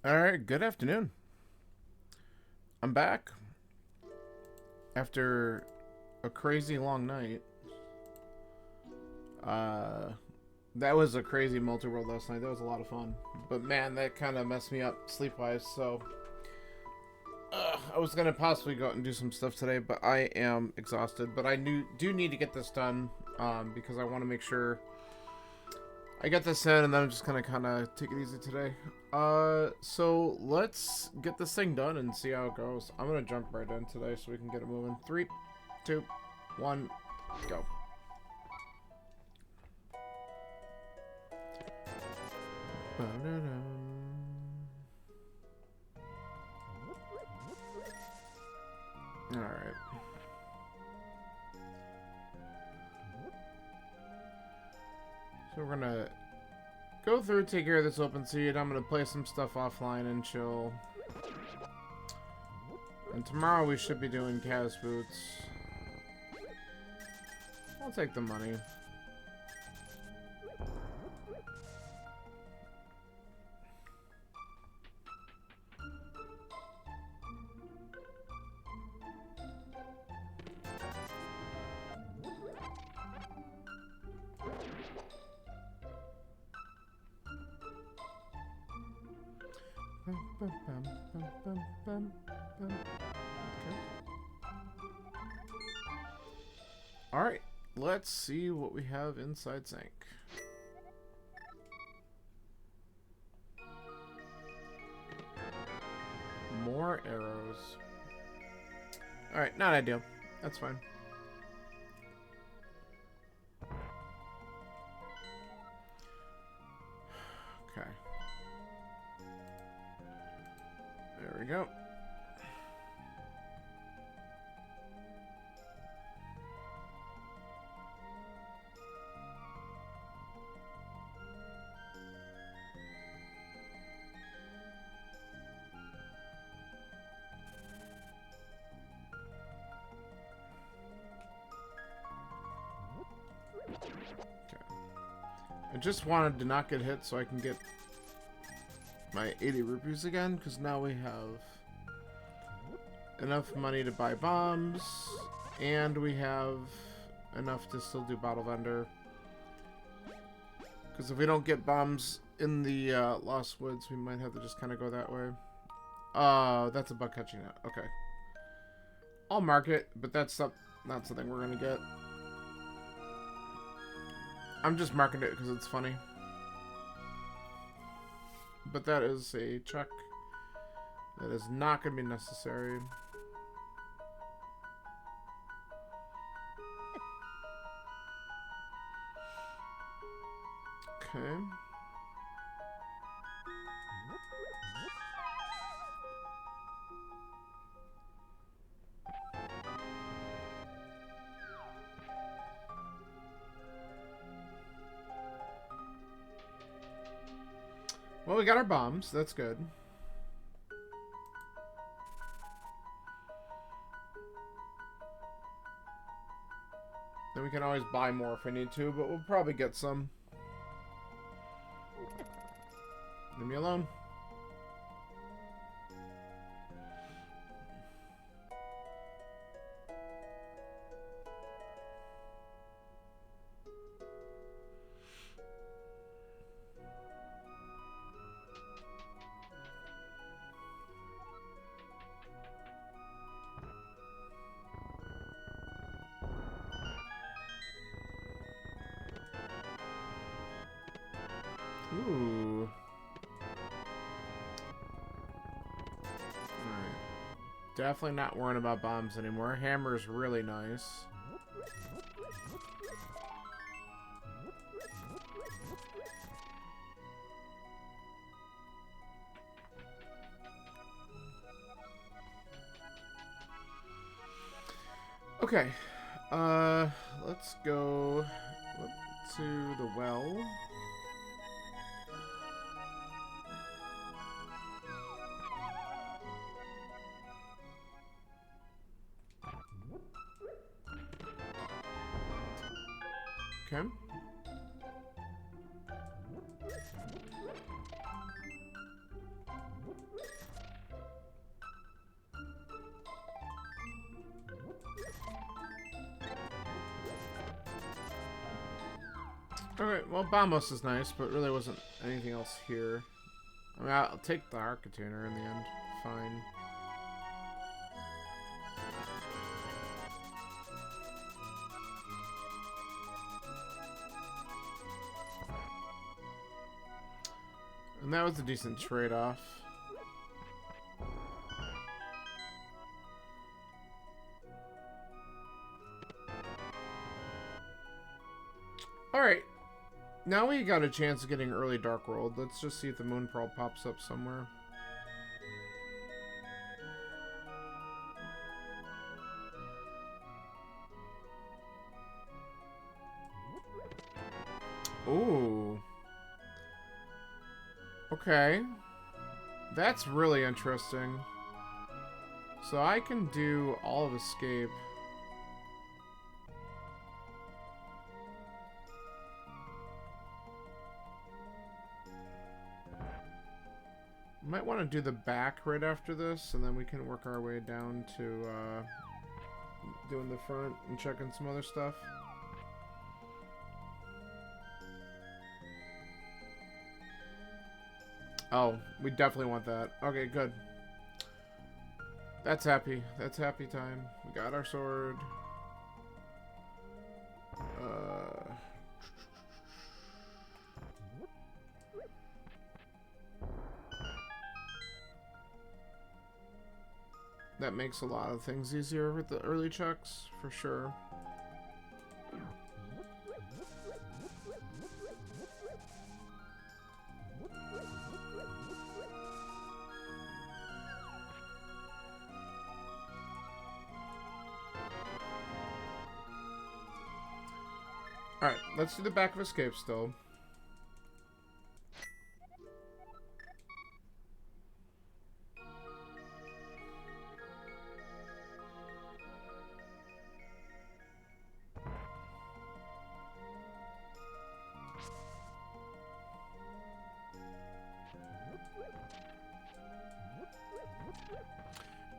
Alright, good afternoon. I'm back after a crazy long night. Uh, that was a crazy multi-world last night. That was a lot of fun. But man, that kind of messed me up sleep-wise, so I was going to possibly go out and do some stuff today, but I am exhausted. But I do need to get this done because I want to make sure I get this in, and then I'm just gonna kind of take it easy today. So let's get this thing done and see how it goes. I'm gonna jump right in today so we can get it moving. 3, 2, 1, go. Alright. So we're gonna go through, take care of this open seed. I'm gonna play some stuff offline and chill. And tomorrow we should be doing Kaz boots. I'll take the money. Okay. Alright, let's see what we have inside Sync. More arrows. Alright, not ideal. That's fine. Okay. There we go. I just wanted to not get hit so I can get my 80 rupees again, because now we have enough money to buy bombs, and we have enough to still do Bottle Vendor. Because if we don't get bombs in the Lost Woods, we might have to just kind of go that way. That's a bug catching it. Okay. I'll mark it, but that's not something we're going to get. I'm just marking it because it's funny. But that is a check. That is not going to be necessary. Okay. Well, we got our bombs. That's good. Then we can always buy more if we need to, but we'll probably get some. Leave me alone. Ooh. Alright. Definitely not worrying about bombs anymore. Hammer's really nice. Okay. Let's go to the well. Okay. Okay, well, Bamos is nice, but really wasn't anything else here. I mean, I'll take the heart container in the end. Fine. And that was a decent trade-off. Alright. Now we got a chance of getting early Dark World. Let's just see if the Moon Pearl pops up somewhere. Ooh. Okay. That's really interesting. So I can do all of Escape. Might want to do the back right after this, and then we can work our way down to doing the front and checking some other stuff. Oh, we definitely want that. Okay, good. That's happy. That's happy time. We got our sword. That makes a lot of things easier with the early checks, for sure. Alright, let's do the back of Escape still.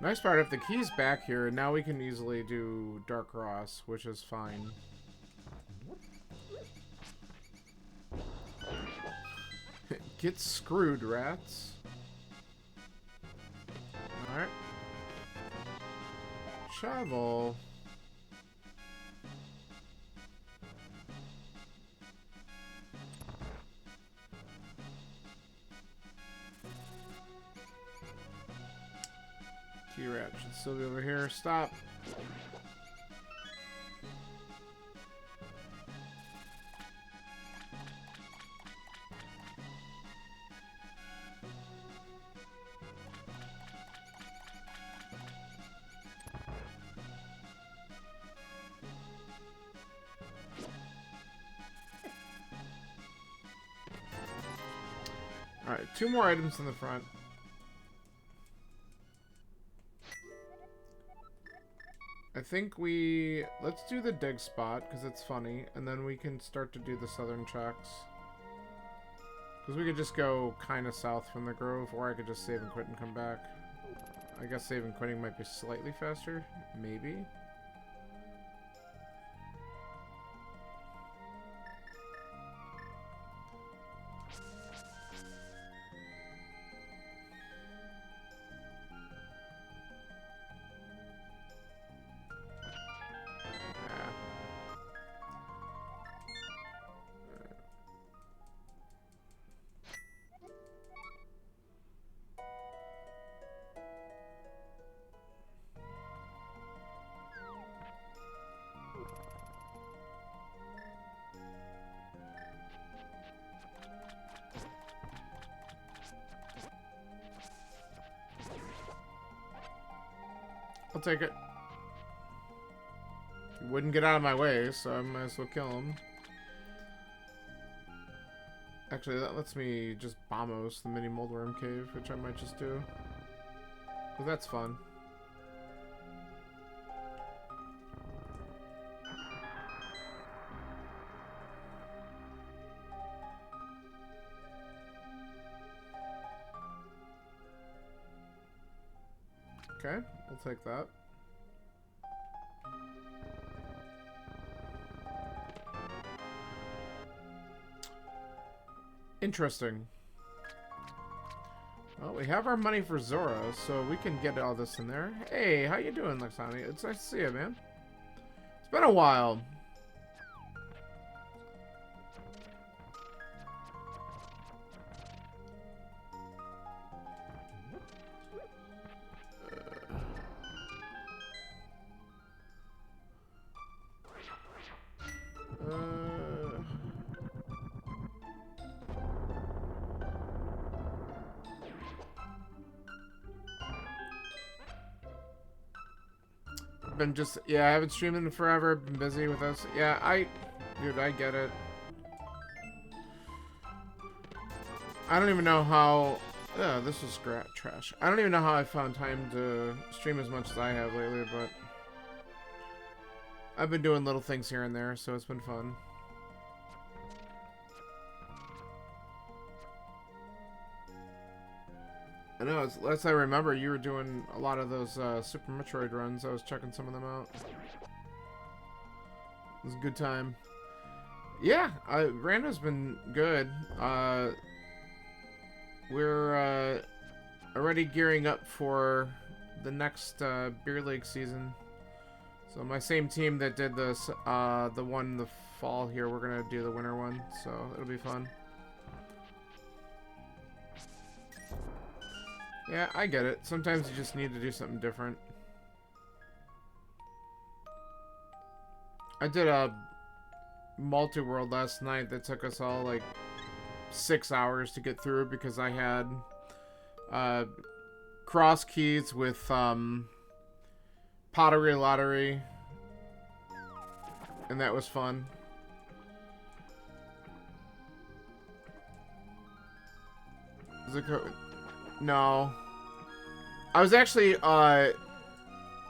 Nice part, if the key's back here, now we can easily do Dark Cross, which is fine. Get screwed, rats. Alright. Shovel. Key rat should still be over here. Stop. Alright, 2 more items in the front. I think let's do the dig spot, because it's funny, and then we can start to do the southern checks. Because we could just go kind of south from the grove, or I could just save and quit and come back. I guess save and quitting might be slightly faster, maybe. I'll take it. He wouldn't get out of my way, so I might as well kill him. Actually, that lets me just bombos the mini moldworm cave, which I might just do. But that's fun. Okay, we'll take that. Interesting. Well, we have our money for Zora, so we can get all this in there. Hey, how you doing, Lexani? It's nice to see you, man. It's been a while. Been just, yeah, I haven't streamed in forever. Been busy with us. Yeah, dude, I get it. I don't even know how, this was trash. I don't even know how I found time to stream as much as I have lately, but I've been doing little things here and there, so it's been fun. I know, as I remember, you were doing a lot of those Super Metroid runs. I was checking some of them out. It was a good time. Yeah, Rando's been good. We're already gearing up for the next beer league season. So my same team that did this, the one in the fall here, we're gonna do the winter one. So it'll be fun. Yeah, I get it. Sometimes you just need to do something different. I did a multi-world last night that took us all like 6 hours to get through because I had cross keys with pottery lottery, and that was fun. Is it no. I was actually,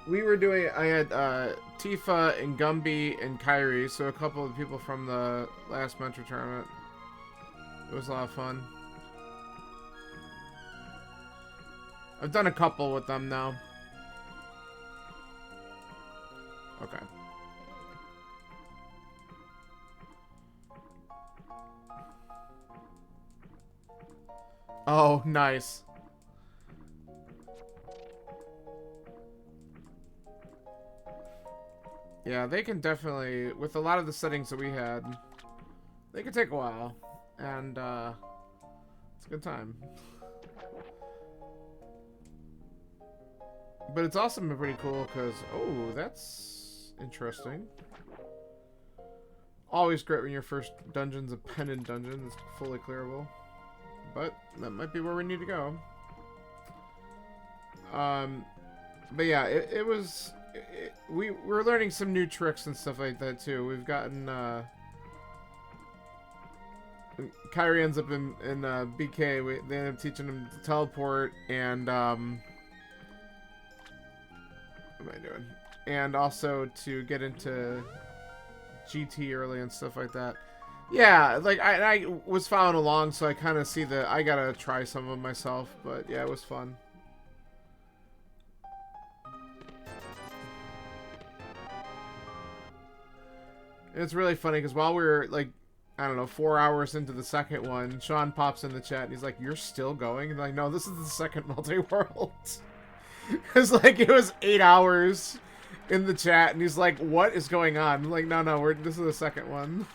we were doing, I had, Tifa and Gumby and Kyrie, so a couple of people from the last Metro tournament. It was a lot of fun. I've done a couple with them now. Okay. Oh, nice. Yeah, they can definitely, with a lot of the settings that we had, they can take a while, and it's a good time. But it's also been pretty cool because, oh, that's interesting. Always great when your first dungeon's a pendant dungeon that's fully clearable, but that might be where we need to go. But yeah, it was. We're learning some new tricks and stuff like that too. We've gotten Kyrie ends up in BK. They end up teaching him to teleport and what am I doing? And also to get into GT early and stuff like that. Yeah, like I was following along, so I kind of see that I gotta try some of them myself. But yeah, it was fun. And it's really funny because while we were like, I don't know, 4 hours into the second one, Sean pops in the chat and he's like, "You're still going?" And I'm like, no, this is the second multi-world. Because like it was 8 hours in the chat, and he's like, "What is going on?" I'm like, no, this is the second one.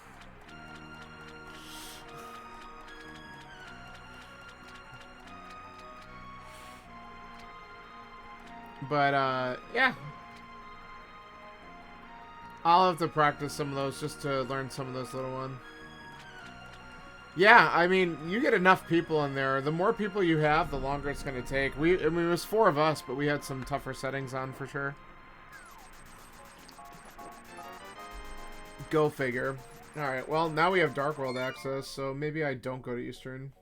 But yeah. I'll have to practice some of those just to learn some of those little ones. Yeah, I mean, you get enough people in there. The more people you have, the longer it's going to take. I mean, it was 4 of us, but we had some tougher settings on for sure. Go figure. Alright, well, now we have Dark World access, so maybe I don't go to Eastern.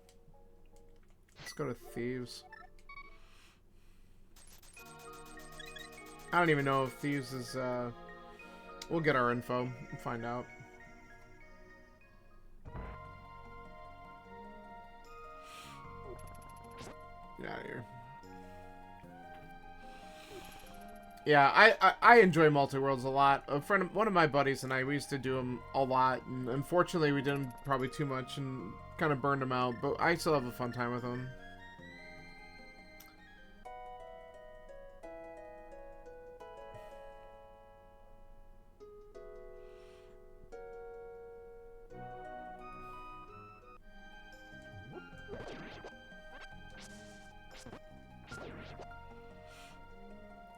Let's go to Thieves. I don't even know if Thieves is, we'll get our info and find out. Get out of here. Yeah, I enjoy multi-worlds a lot. One of my buddies and I, we used to do them a lot, and unfortunately we did them probably too much and kind of burned them out, but I still have a fun time with them.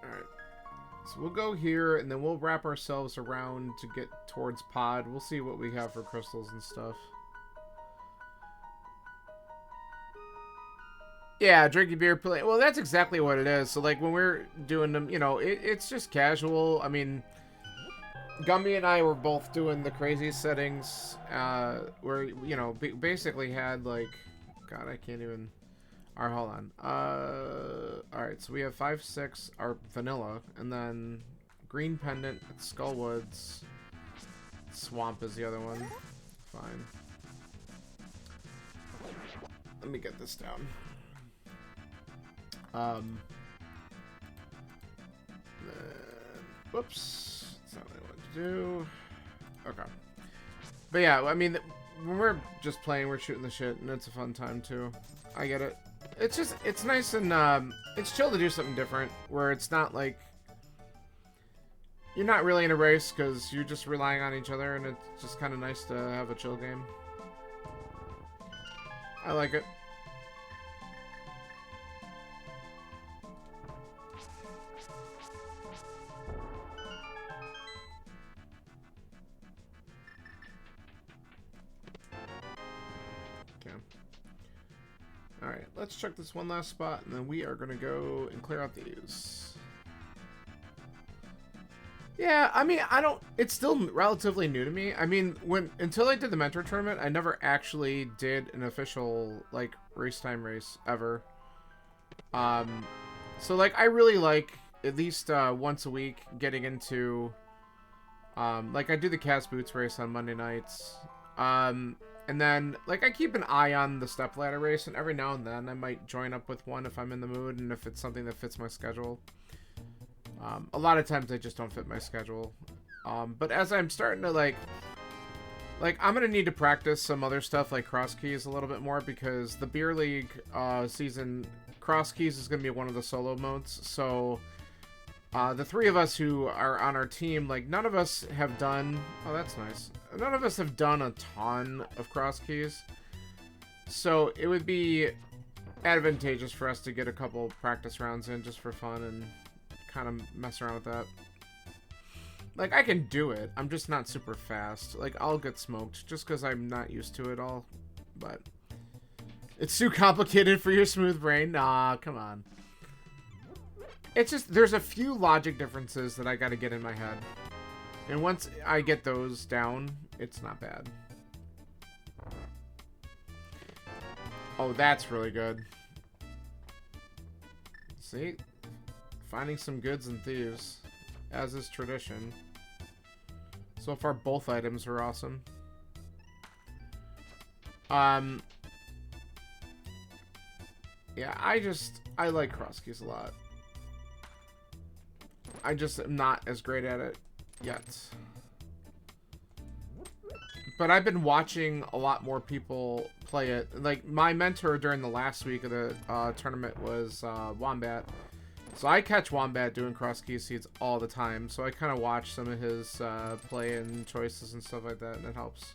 Alright. So we'll go here, and then we'll wrap ourselves around to get towards pod. We'll see what we have for crystals and stuff. Yeah, drinking beer, play. Well, that's exactly what it is. So, like, when we're doing them, you know, it's just casual. I mean, Gumby and I were both doing the craziest settings, where, you know, basically had, like, God, I can't even... Alright, hold on. Alright, so we have 5, 6, our vanilla, and then green pendant, Skullwoods, swamp is the other one. Fine. Let me get this down. Whoops. That's not what I wanted to do. Okay. But yeah, I mean, when we're just playing, we're shooting the shit, and it's a fun time too. I get it. It's just, it's nice and, it's chill to do something different, where it's not like, you're not really in a race, because you're just relying on each other, and it's just kind of nice to have a chill game. I like it. Alright, let's check this one last spot, and then we are going to go and clear out these. Yeah, I mean, it's still relatively new to me. I mean, until I did the mentor tournament, I never actually did an official, like, race time race, ever. So, like, I really like, at least once a week, getting into, like, I do the Cast Boots race on Monday nights. And then, like, I keep an eye on the stepladder race, and every now and then I might join up with one if I'm in the mood and if it's something that fits my schedule. A lot of times they just don't fit my schedule. But as I'm starting to, like, I'm going to need to practice some other stuff like cross keys a little bit more, because the Beer League season, cross keys is going to be one of the solo modes. So the three of us who are on our team, like, none of us have done... Oh, that's nice. None of us have done a ton of cross keys. So it would be advantageous for us to get a couple practice rounds in just for fun and kind of mess around with that. Like, I can do it. I'm just not super fast. Like, I'll get smoked just because I'm not used to it all. But it's too complicated for your smooth brain. Nah, come on. It's just, there's a few logic differences that I gotta get in my head. And once I get those down, it's not bad. Oh, that's really good. See? Finding some goods and thieves, as is tradition. So far, both items are awesome. Yeah, I like cross keys a lot. I just am not as great at it yet. But I've been watching a lot more people play it. Like, my mentor during the last week of the tournament was Wombat. So I catch Wombat doing cross key seeds all the time. So I kind of watch some of his play and choices and stuff like that, and it helps.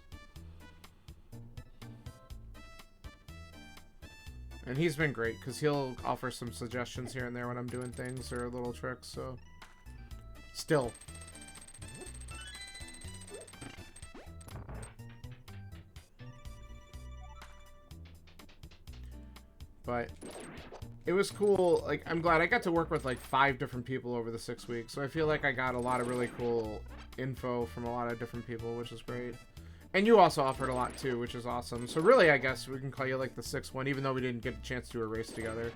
And he's been great, because he'll offer some suggestions here and there when I'm doing things or little tricks, so... Still. But it was cool. Like, I'm glad I got to work with like 5 different people over the 6 weeks. So I feel like I got a lot of really cool info from a lot of different people, which is great. And you also offered a lot too, which is awesome. So really, I guess we can call you like the 6th one, even though we didn't get a chance to do a race together.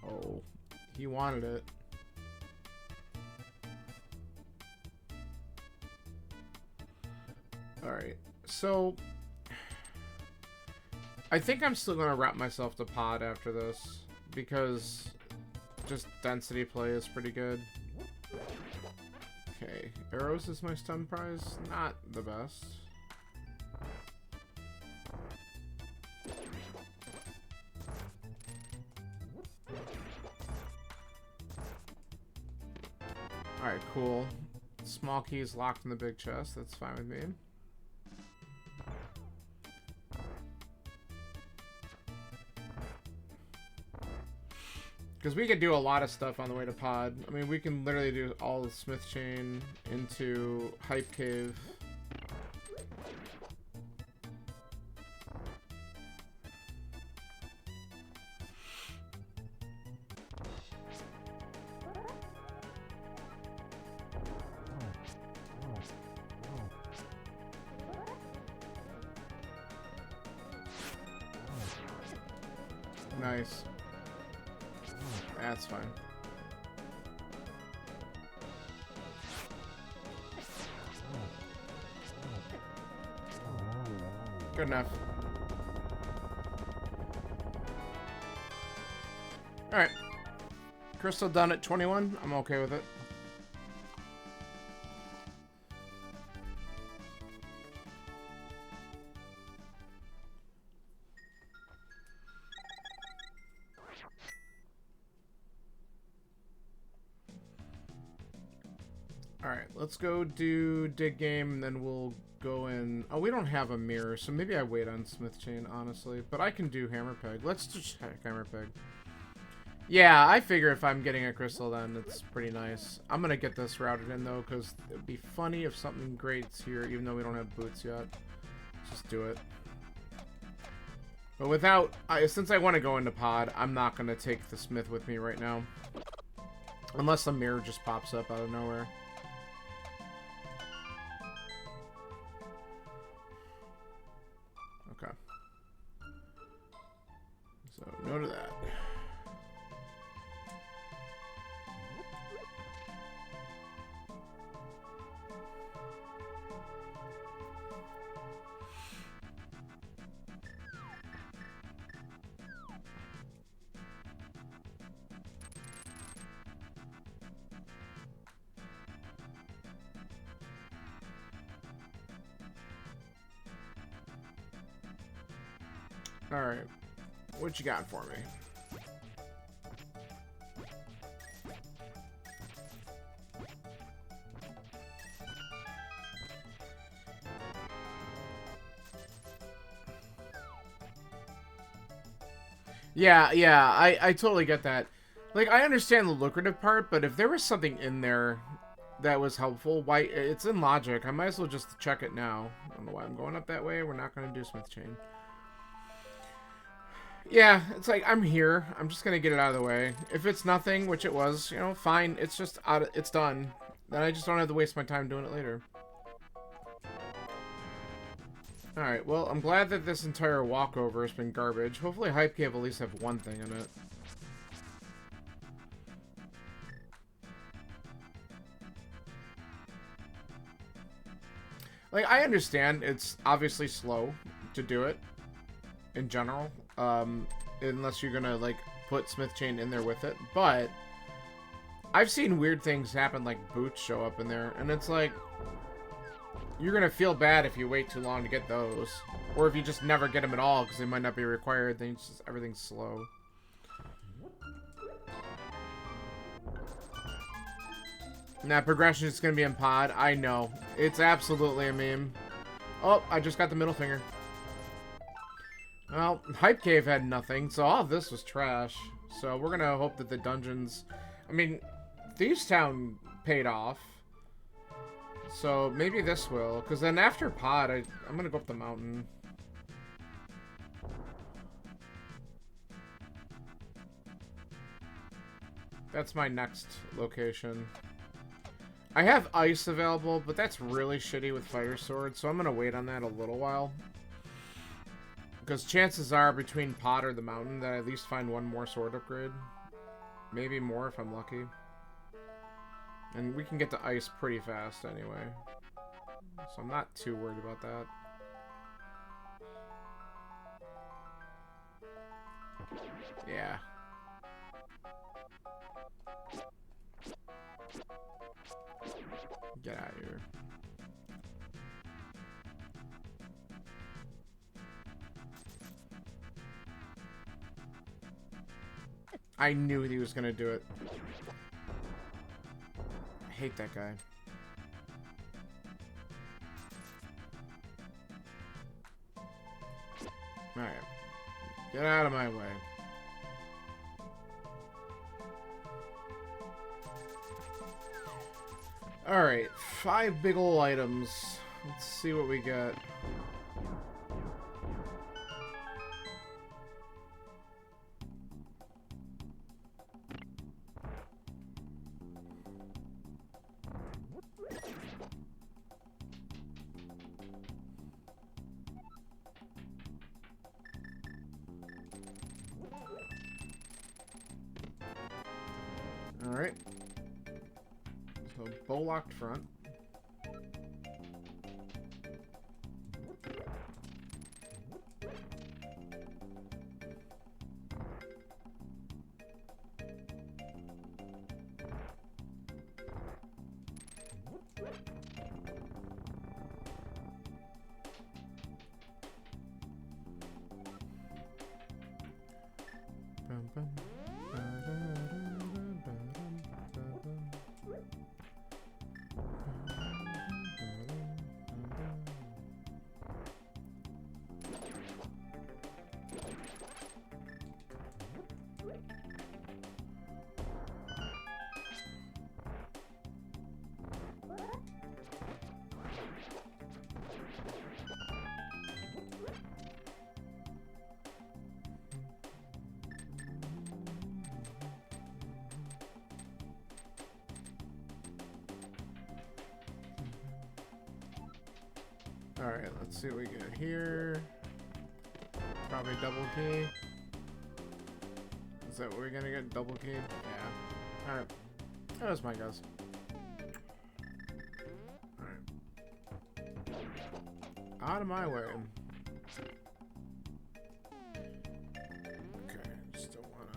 Oh, he wanted it. Alright, so I think I'm still going to wrap myself to pod after this, because just density play is pretty good. Okay, arrows is my stun prize. Not the best. Alright, cool. Small keys locked in the big chest. That's fine with me. Because we could do a lot of stuff on the way to pod. I mean, we can literally do all the Smith Chain into Hype Cave. Nice. That's fine. Good enough. Alright. Crystal done at 21. I'm okay with it. Alright, let's go do dig game, and then we'll go in... Oh, we don't have a mirror, so maybe I wait on Smith Chain, honestly. But I can do Hammer Peg. Let's just check Hammer Peg. Yeah, I figure if I'm getting a crystal, then it's pretty nice. I'm gonna get this routed in, though, because it'd be funny if something great's here, even though we don't have boots yet. Just do it. But without... since I want to go into pod, I'm not gonna take the Smith with me right now. Unless the mirror just pops up out of nowhere. Okay. So, no to that. Alright. What you got for me? Yeah, I totally get that. Like, I understand the lucrative part, but if there was something in there that was helpful, why, it's in logic. I might as well just check it now. I don't know why I'm going up that way. We're not going to do Smith Chain. Yeah, it's like, I'm here. I'm just gonna get it out of the way. If it's nothing, which it was, you know, fine. It's just it's done. Then I just don't have to waste my time doing it later. Alright, well, I'm glad that this entire walkover has been garbage. Hopefully Hype Cave at least have one thing in it. Like, I understand it's obviously slow to do it in general. Unless you're gonna, like, put Smith Chain in there with it. But I've seen weird things happen, like boots show up in there, and it's like, you're gonna feel bad if you wait too long to get those. Or if you just never get them at all, because they might not be required, then it's just, everything's slow. Now, progression is gonna be in pod. I know. It's absolutely a meme. Oh, I just got the middle finger. Well, Hype Cave had nothing, so all of this was trash. So we're gonna hope that the dungeons... I mean, Thieves Town paid off. So maybe this will. Because then after pod, I'm gonna go up the mountain. That's my next location. I have ice available, but that's really shitty with fire sword, so I'm gonna wait on that a little while. Because chances are, between Pot or the Mountain, that I at least find one more sword upgrade. Maybe more if I'm lucky. And we can get to ice pretty fast anyway. So I'm not too worried about that. Yeah. Get out of here. I knew he was gonna do it. I hate that guy. Alright. Get out of my way. Alright, 5 big ol' items. Let's see what we got. Alright. So, bow locked front. Bum, bum. Alright, let's see what we get here. Probably double key. Is that what we're gonna get? Double key? Yeah. Alright. That was my guess. Alright. Out of my way. Okay, just don't wanna...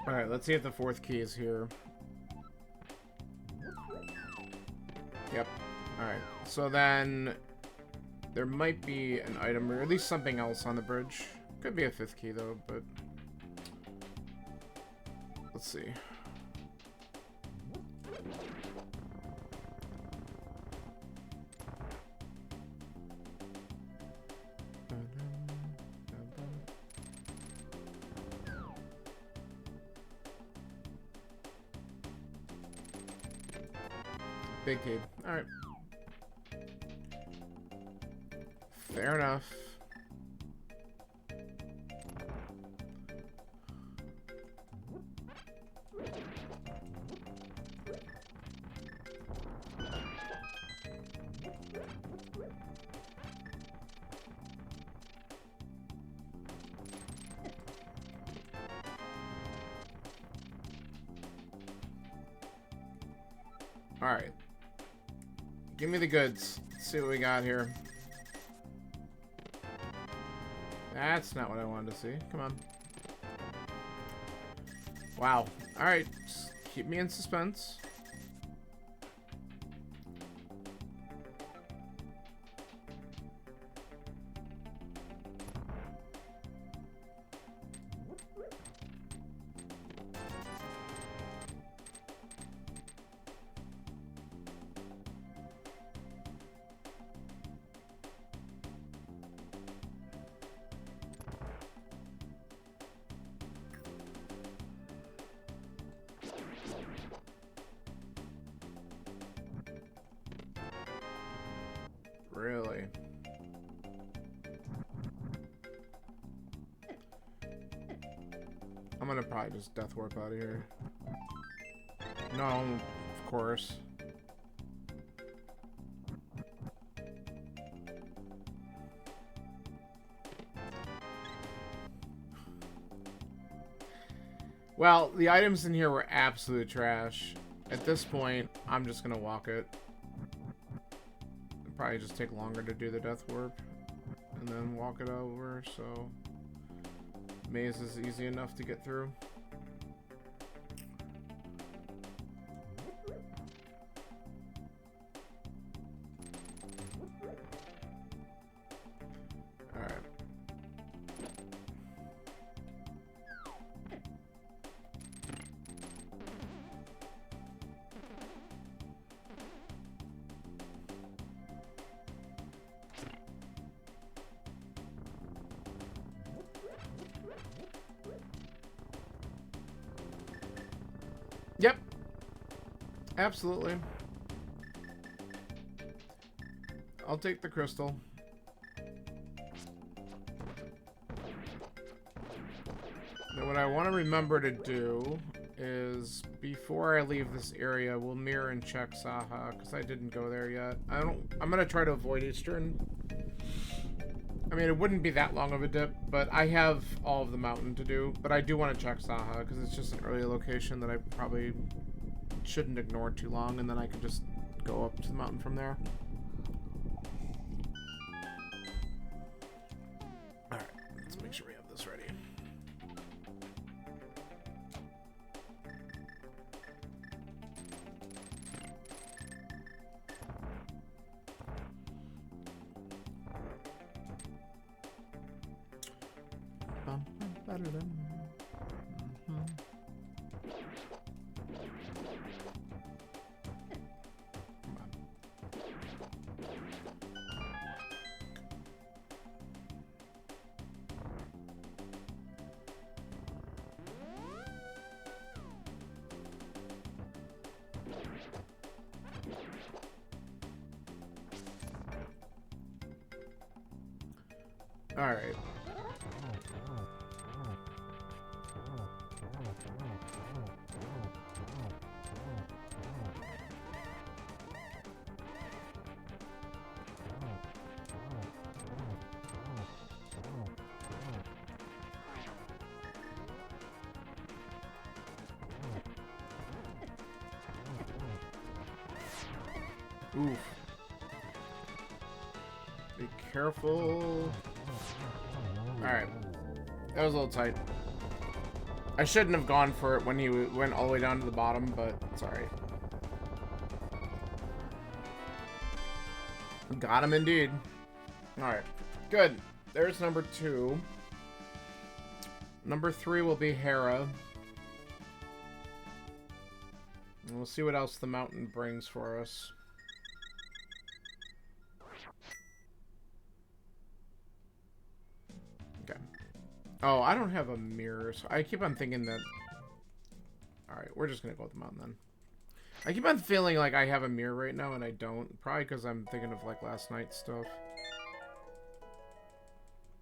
Alright, let's see if the fourth key is here. Yep. Alright, so then there might be an item or at least something else on the bridge. Could be a fifth key though, but let's see. Big key. Alright. Fair enough. Alright. Give me the goods. Let's see what we got here. That's not what I wanted to see. Come on. Wow. Alright. Just keep me in suspense. gonna probably just death warp out of here. No, of course. Well, the items in here were absolute trash. At this point, I'm just gonna walk it. It'll probably just take longer to do the death warp. And then walk it over, so... Maze is easy enough to get through. Alright. Yep. Absolutely. I'll take the crystal. Now what I want to remember to do is before I leave this area, we'll mirror and check Saha because I didn't go there yet. I'm gonna try to avoid Eastern. I mean, it wouldn't be that long of a dip, but I have all of the mountain to do. But I do want to check Saha, because it's just an early location that I probably shouldn't ignore too long, and then I can just go up to the mountain from there. Alright, let's make sure we have this ready. All right. Oof. Be careful. Alright. That was a little tight. I shouldn't have gone for it when he went all the way down to the bottom, but it's alright. Got him indeed. Alright. Good. There's number 2. Number 3 will be Hera. And we'll see what else the mountain brings for us. Okay. Oh, I don't have a mirror, so I keep on thinking that... Alright, we're just gonna go with the mountain then. I keep on feeling like I have a mirror right now, and I don't. Probably because I'm thinking of, like, last night's stuff.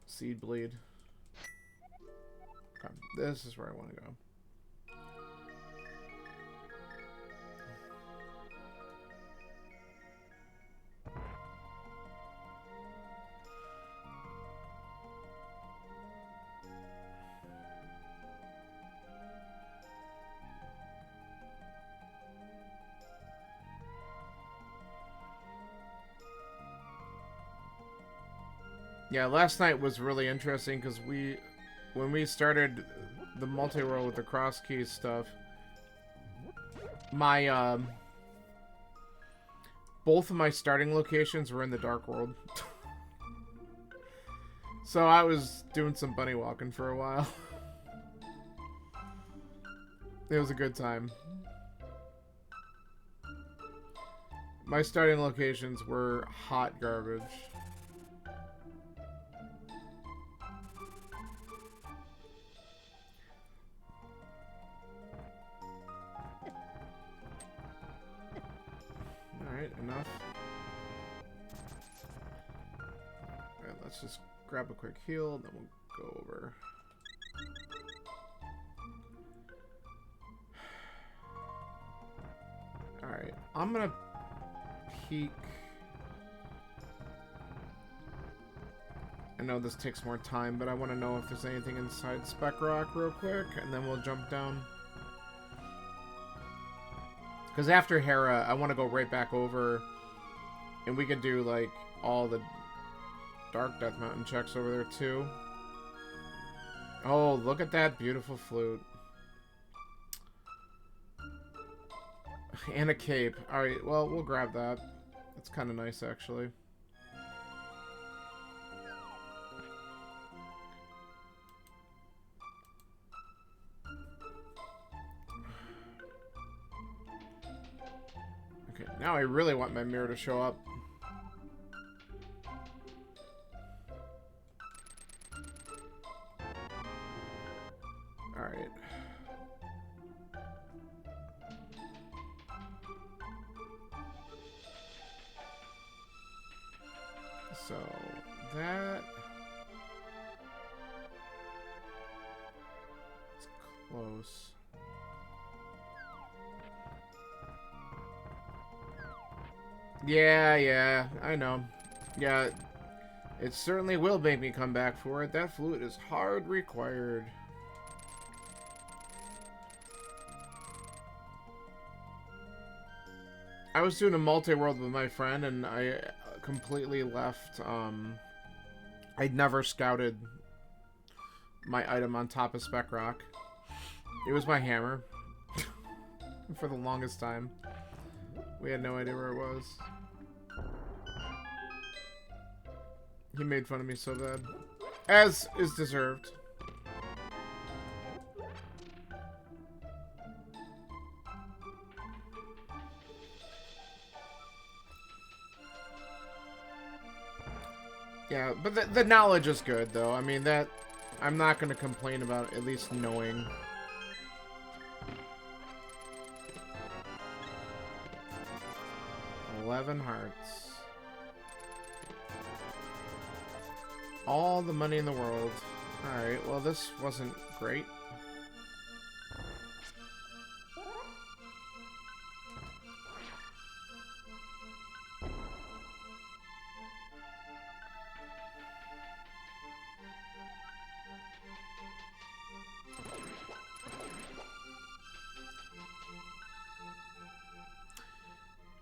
Seed bleed. Okay, this is where I want to go. Yeah, last night was really interesting because when we started the multi-roll with the cross keys stuff, my, both of my starting locations were in the Dark World. So I was doing some bunny walking for a while. It was a good time. My starting locations were hot garbage. Alright, enough. Alright, let's just grab a quick heal, then we'll go over. I'm gonna peek. I know this takes more time, but I want to know if there's anything inside Spec Rock real quick, and then we'll jump down. Because after Hera, I want to go right back over, and we could do, like, all the Dark Death Mountain checks over there, too. Oh, look at that beautiful flute. And a cape. Alright, well, we'll grab that. That's kind of nice, actually. Okay, now I really want my mirror to show up. Alright. So, that... it's close. Yeah, I know. Yeah, it certainly will make me come back for it. That flute is hard required. I was doing a multi-world with my friend, and I completely left, I'd never scouted my item on top of Spec Rock. It was my hammer. For the longest time. We had no idea where it was. He made fun of me so bad. As is deserved. Yeah, but the knowledge is good, though. I mean, that... I'm not going to complain about at least knowing. $11 hearts. All the money in the world. Alright, well, this wasn't great.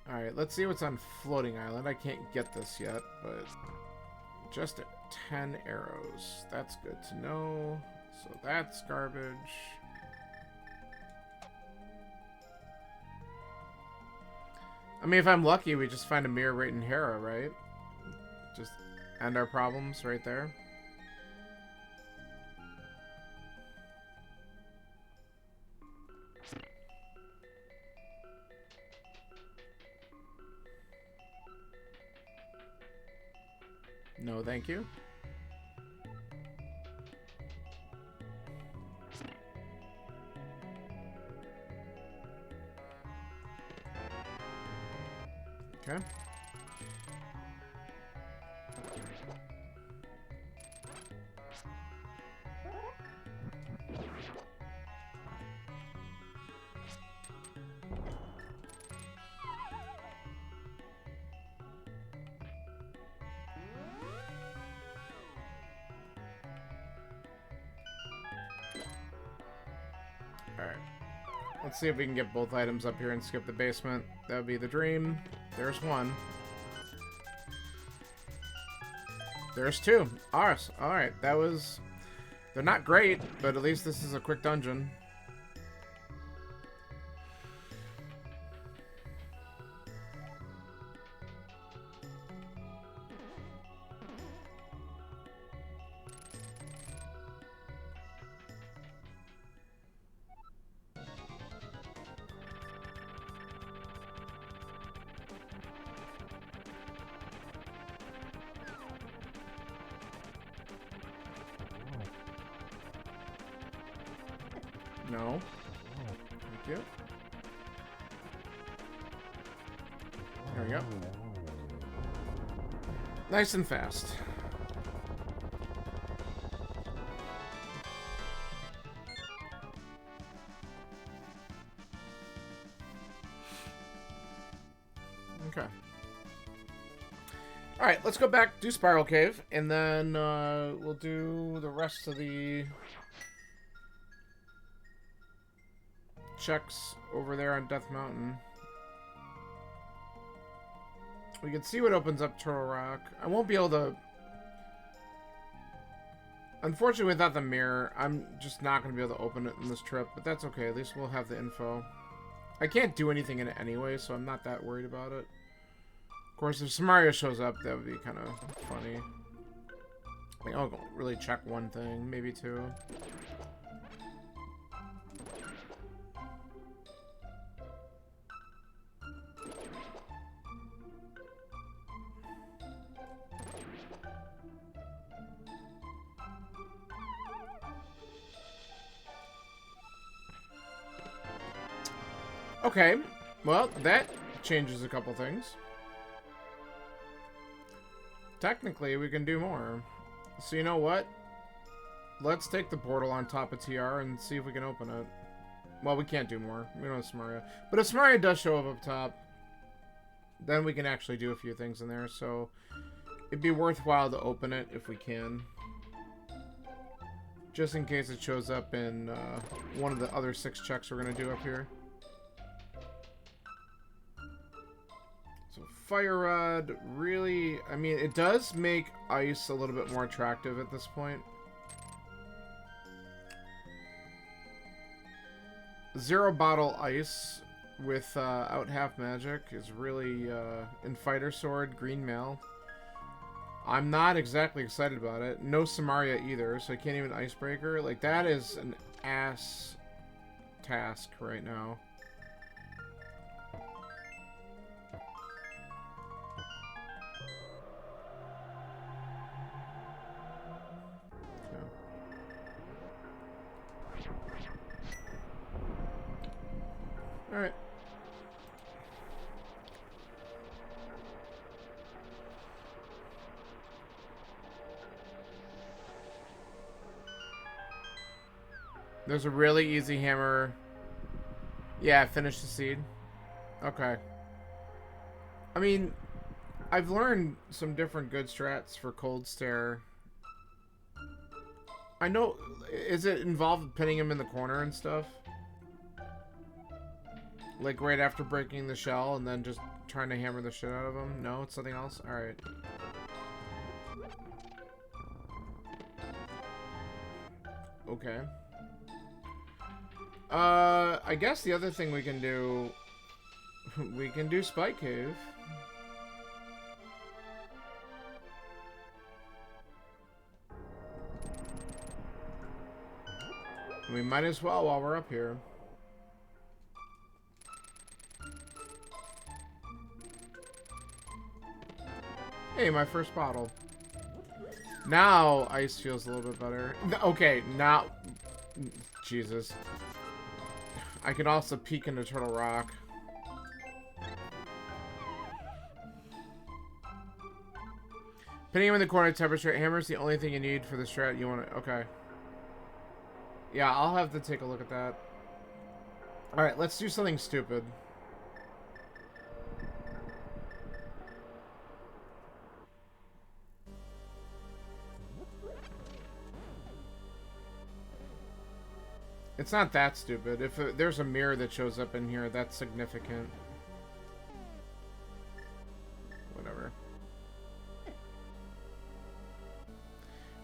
Alright, let's see what's on Floating Island. I can't get this yet, but just 10 arrows. That's good to know. So that's garbage. I mean, if I'm lucky, we just find a mirror right in Hera, right? Just end our problems right there. No, thank you. Okay. Alright. Let's see if we can get both items up here and skip the basement. That would be the dream. There's one. There's two. Alright, that was... They're not great, but at least this is a quick dungeon. No. Thank you. There we go. Nice and fast. Okay. Alright, let's go back, do Spiral Cave, and then we'll do the rest of the checks over there on Death Mountain. We can see what opens up Turtle Rock. I won't be able to... Unfortunately, without the mirror, I'm just not going to be able to open it in this trip, but that's okay. At least we'll have the info. I can't do anything in it anyway, so I'm not that worried about it. Of course, if Samaria shows up, that would be kind of funny. I think I'll really check one thing, maybe two. Okay, well, that changes a couple things. Technically, we can do more. So you know what? Let's take the portal on top of TR and see if we can open it. Well, we can't do more. We don't have Samaria. But if Samaria does show up top, then we can actually do a few things in there. So it'd be worthwhile to open it if we can. Just in case it shows up in one of the other 6 checks we're going to do up here. So Fire Rod, really, I mean, it does make ice a little bit more attractive at this point. 0 bottle ice with out half magic is really, in Fighter Sword, Green Mail. I'm not exactly excited about it. No Samaria either, so I can't even Icebreaker. Like, that is an ass task right now. Alright. There's a really easy hammer. Yeah, finish the seed. Okay. I mean, I've learned some different good strats for Cold Stare. I know, is it involved pinning him in the corner and stuff? Like right after breaking the shell and then just trying to hammer the shit out of him? No, it's something else? Alright. Okay. I guess the other thing we can do... We can do Spike Cave. We might as well while we're up here. Hey, my first bottle. Now, ice feels a little bit better. Okay, now... Jesus. I can also peek into Turtle Rock. Pinning him in the corner, temperature hammer is the only thing you need for the strat you want to... Okay. Yeah, I'll have to take a look at that. Alright, let's do something stupid. It's not that stupid. If there's a mirror that shows up in here, that's significant. Whatever.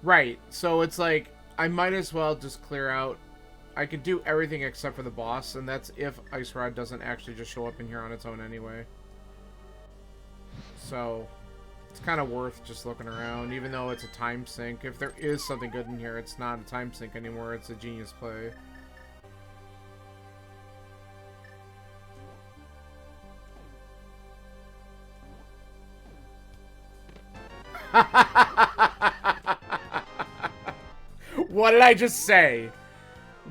Right, so it's like, I might as well just clear out. I could do everything except for the boss, and that's if Ice Rod doesn't actually just show up in here on its own anyway. So, it's kind of worth just looking around, even though it's a time sink. If there is something good in here, it's not a time sink anymore, it's a genius play. What did I just say?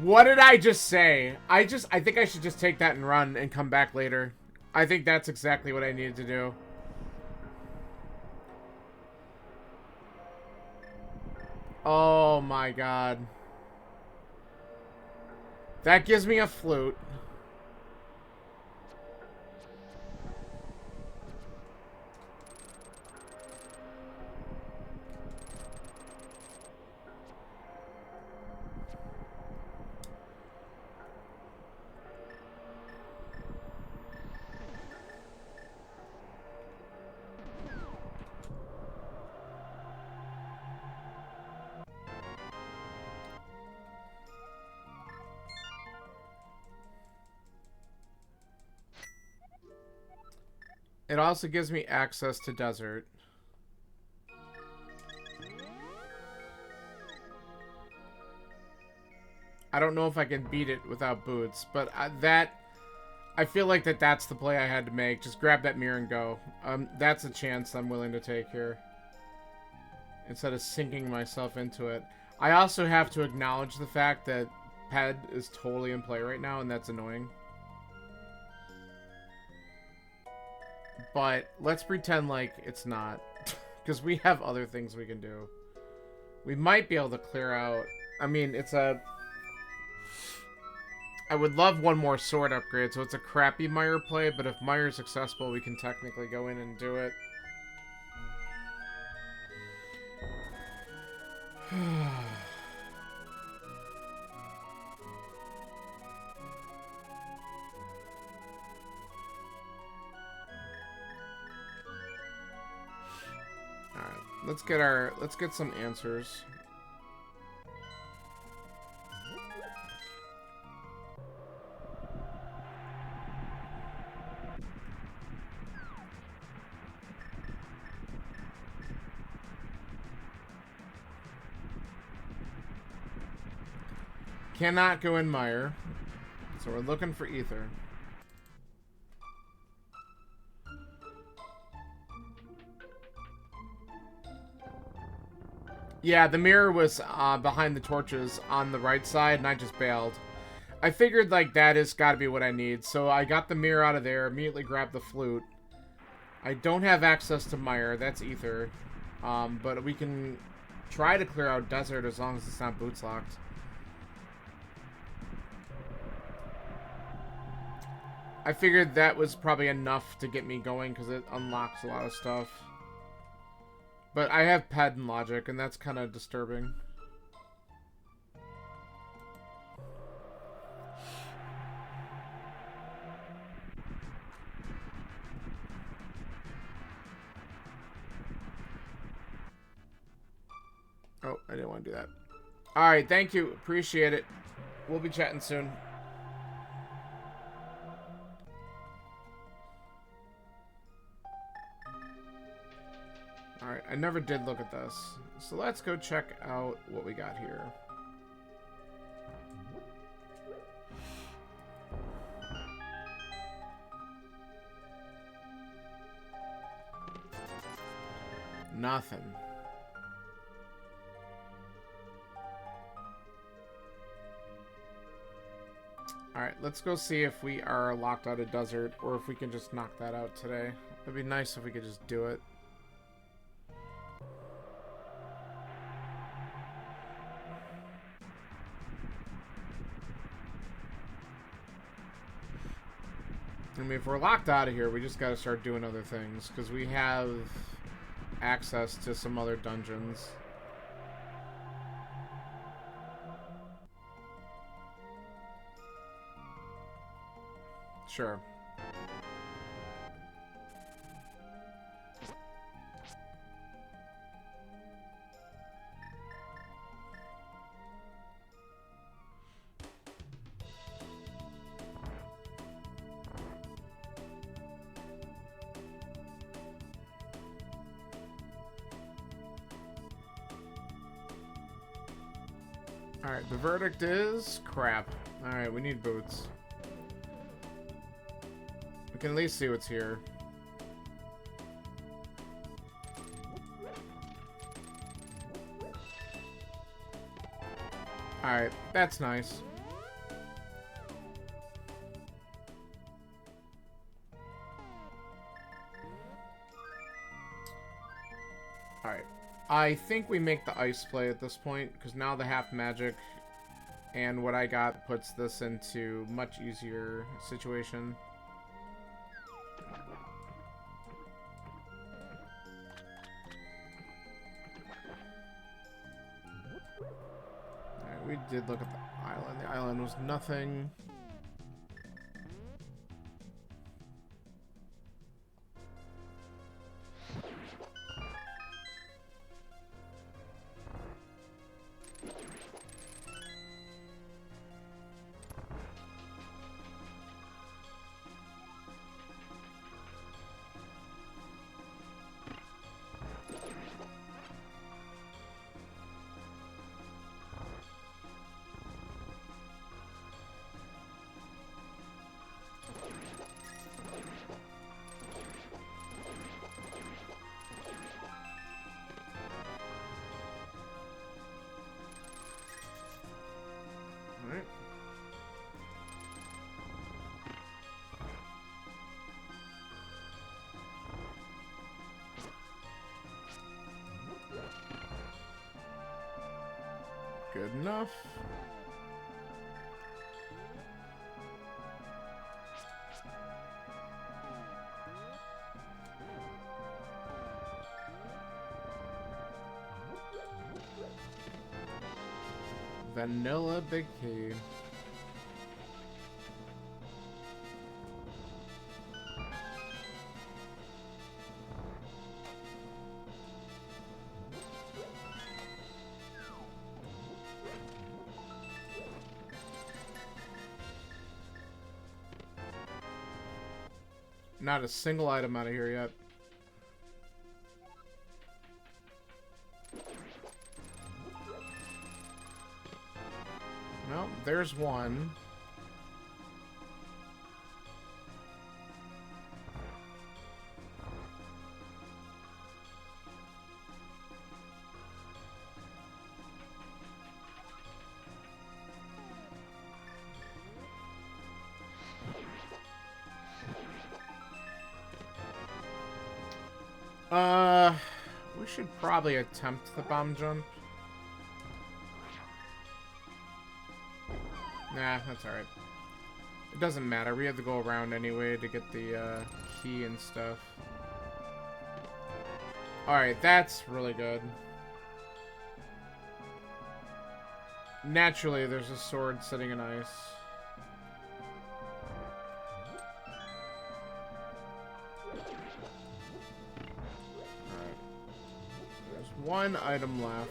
What did I just say? I think I should just take that and run and come back later. I think that's exactly what I needed to do. Oh my god. That gives me a flute. It also gives me access to desert. I don't know if I can beat it without boots, but I feel like that's the play I had to make. Just grab that mirror and go. That's a chance I'm willing to take here. Instead of sinking myself into it. I also have to acknowledge the fact that Ped is totally in play right now, and that's annoying. But let's pretend like it's not. Because we have other things we can do. We might be able to clear out... I mean, it's a... I would love one more sword upgrade, so it's a crappy Mire play, but if Mire's successful, we can technically go in and do it. Alright, let's get some answers. Cannot go in Mire. So we're looking for Ether. Yeah, the mirror was behind the torches on the right side, and I just bailed. I figured, like, that has got to be what I need. So I got the mirror out of there, immediately grabbed the flute. I don't have access to Mire. That's Ether. But we can try to clear out desert as long as it's not boots locked. I figured that was probably enough to get me going because it unlocks a lot of stuff. But I have Ped and Logic, and that's kind of disturbing. Oh, I didn't want to do that. Alright, thank you. Appreciate it. We'll be chatting soon. Alright, I never did look at this. So let's go check out what we got here. Nothing. Alright, let's go see if we are locked out of desert or if we can just knock that out today. It'd be nice if we could just do it. I mean, if we're locked out of here, we just gotta start doing other things, because we have access to some other dungeons. Sure. Alright, the verdict is crap. Alright, we need boots. We can at least see what's here. Alright, that's nice. Alright. I think we make the ice play at this point, because now the half magic and what I got puts this into much easier situation. Alright, we did look at the island. The island was nothing. Good enough. Vanilla Big K. Not a single item out of here yet. No, there's one. We should probably attempt the bomb jump. Nah, that's alright. It doesn't matter. We have to go around anyway to get the key and stuff. Alright, that's really good. Naturally, there's a sword sitting in ice. Alright. There's one item left.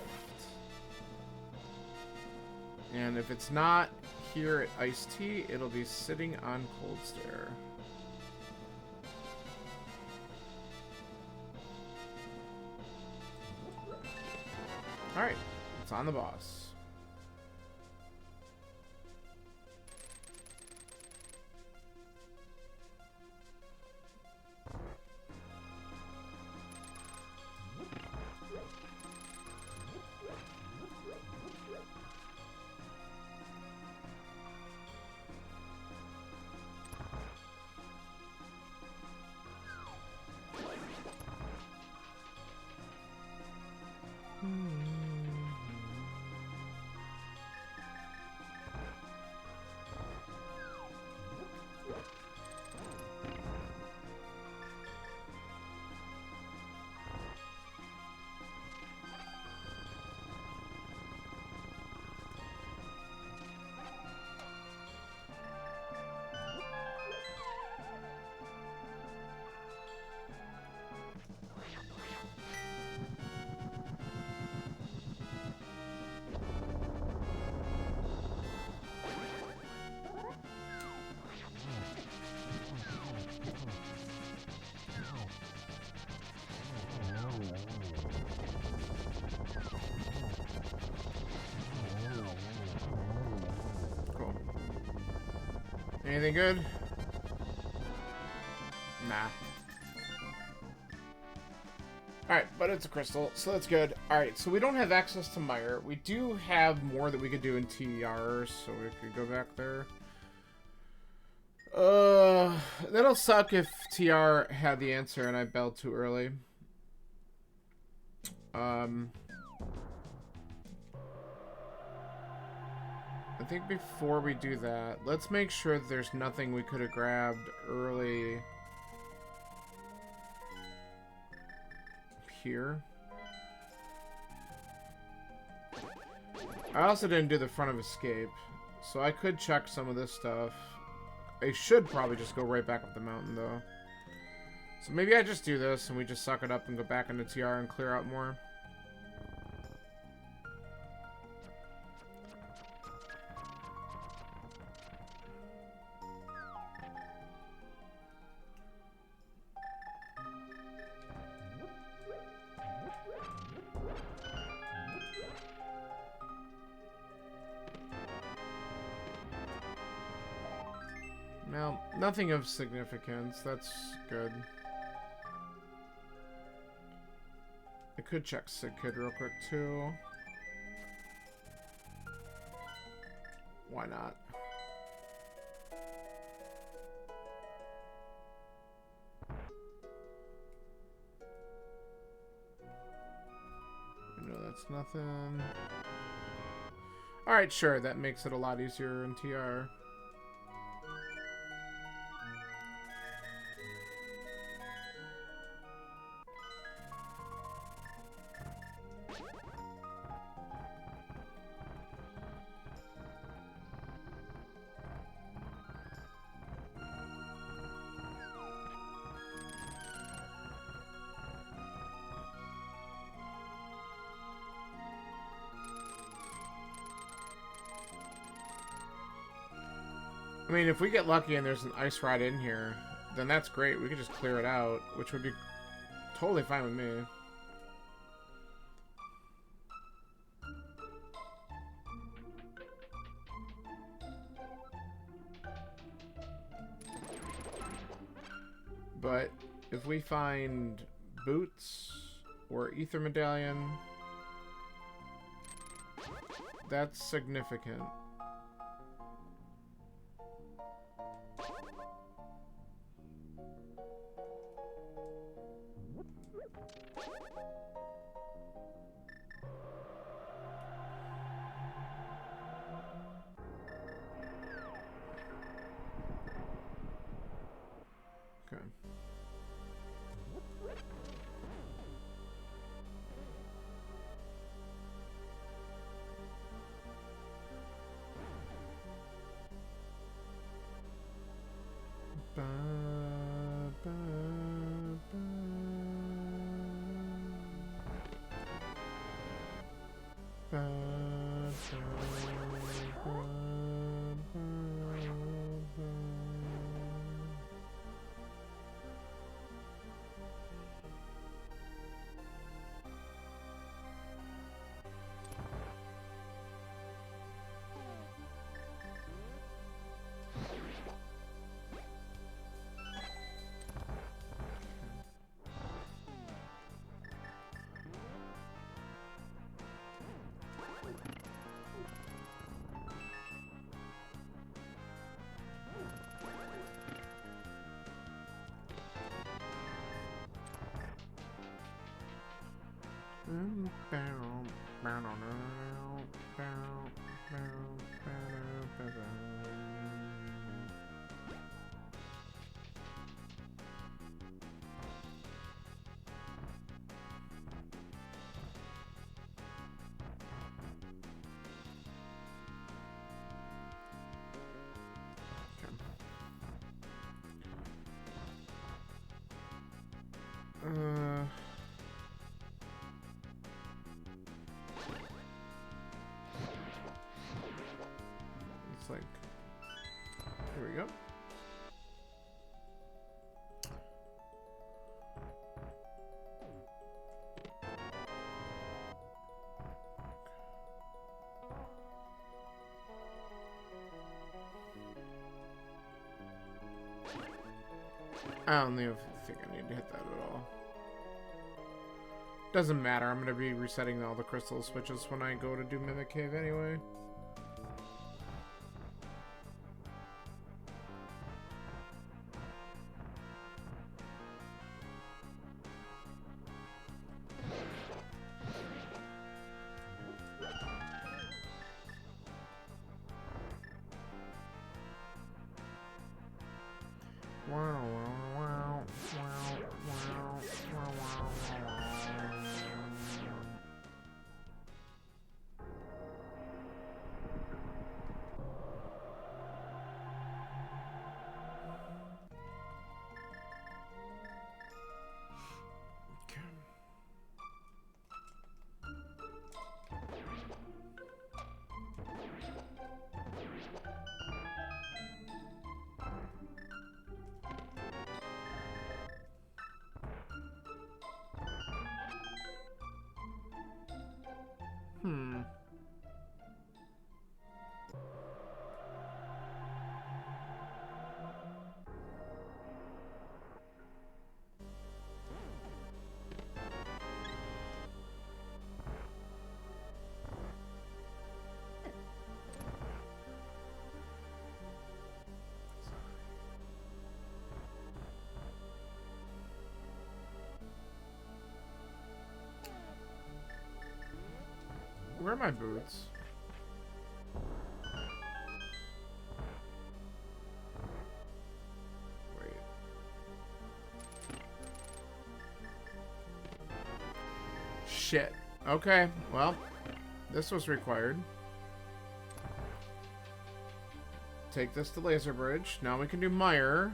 And if it's not here at Iced Tea, it'll be sitting on Cold Stare. Alright, it's on the boss. Anything good? Nah. Alright, but it's a crystal, so that's good. Alright, so we don't have access to Mire. We do have more that we could do in TRs, so we could go back there. That'll suck if TR had the answer and I bailed too early. I think before we do that, let's make sure that there's nothing we could have grabbed early here. I also didn't do the front of escape, so I could check some of this stuff. I should probably just go right back up the mountain, though. So maybe I just do this and we just suck it up and go back into TR and clear out more. Well, nothing of significance. That's good. I could check Sick Kid real quick, too. Why not? No, that's nothing. Alright, sure, that makes it a lot easier in TR. I mean, if we get lucky and there's an ice ride in here, then that's great. We could just clear it out, which would be totally fine with me. But if we find boots or ether medallion, that's significant. Okay. Ba, ba, ba, ba, It's like, here we go. I don't even think I need to hit that at all. Doesn't matter, I'm gonna be resetting all the crystal switches when I go to do Mimic Cave anyway. Where are my boots? Wait. Shit. Okay, well, this was required. Take this to Laser Bridge. Now we can do Mire.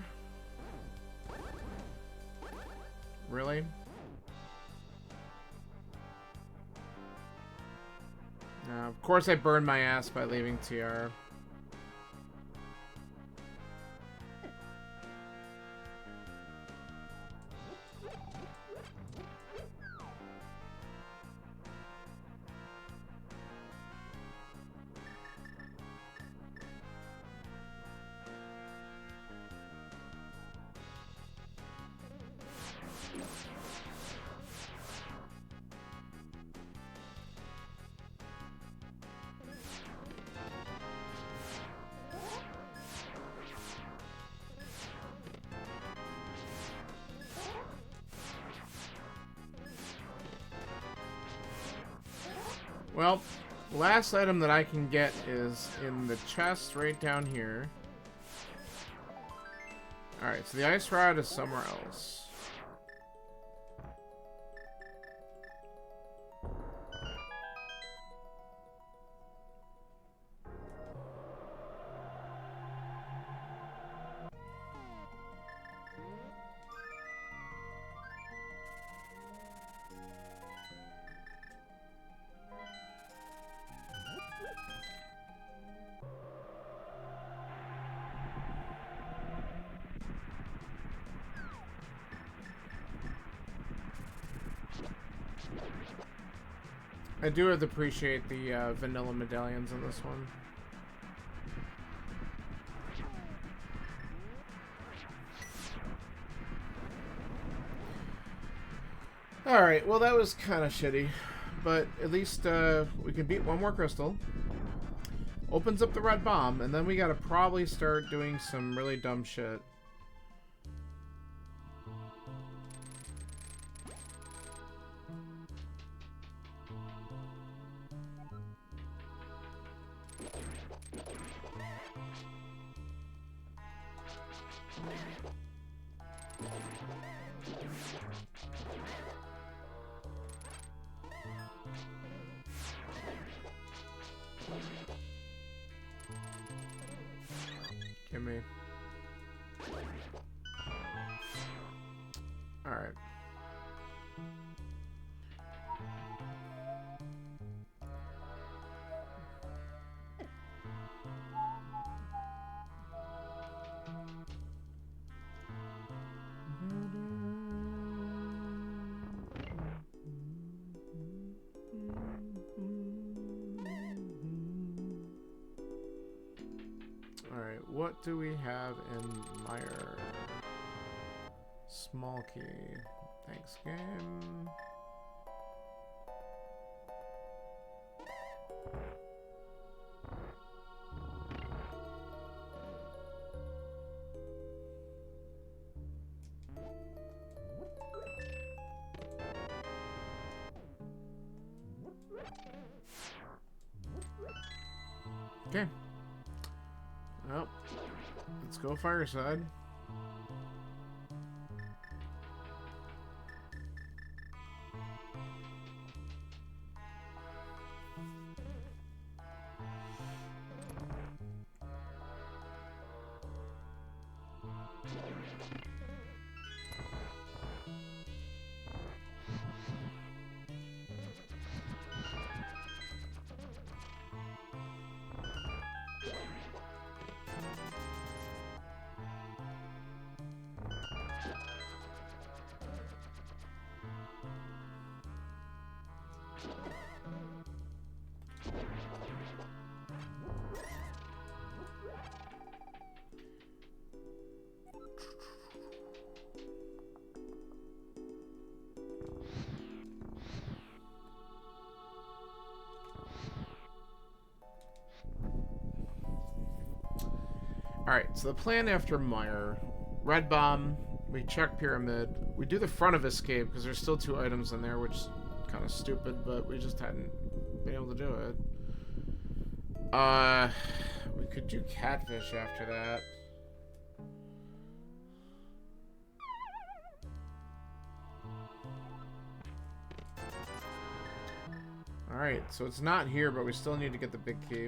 Really? Of course I burned my ass by leaving TR. Well, the last item that I can get is in the chest right down here. Alright, so the ice rod is somewhere else. I do appreciate the vanilla medallions in this one. Alright, well that was kind of shitty. But at least we can beat one more crystal. Opens up the red bomb, and then we gotta probably start doing some really dumb shit. Give me. Alright. Alright, what do we have in Mire? Small key. Thanks, game. Okay. Well, let's go Fireside. Alright, so the plan after Mire, Red Bomb, we check Pyramid, we do the front of Escape, because there's still 2 items in there, which is kind of stupid, but we just hadn't been able to do it. Uh, we could do catfish after that. Alright, so it's not here, but we still need to get the big key.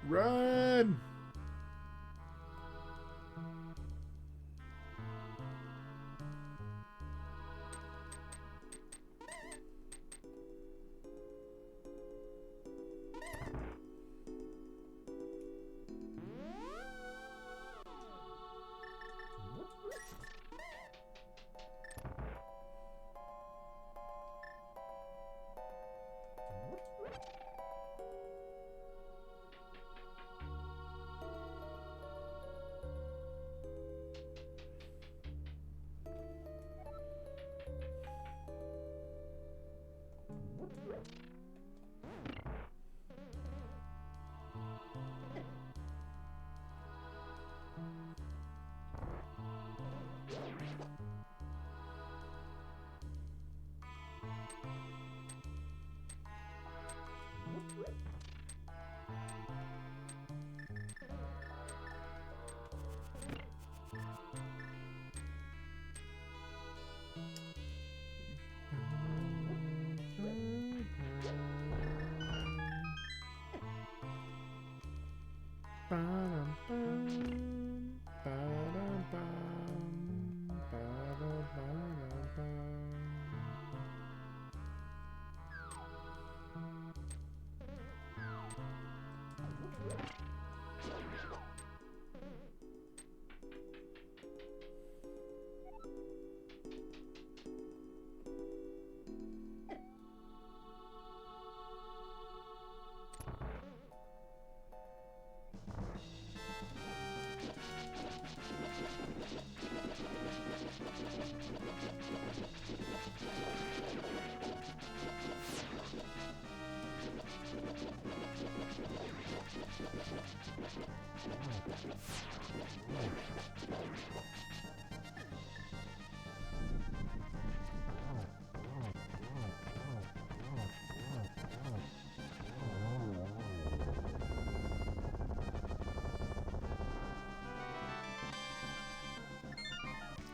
Run!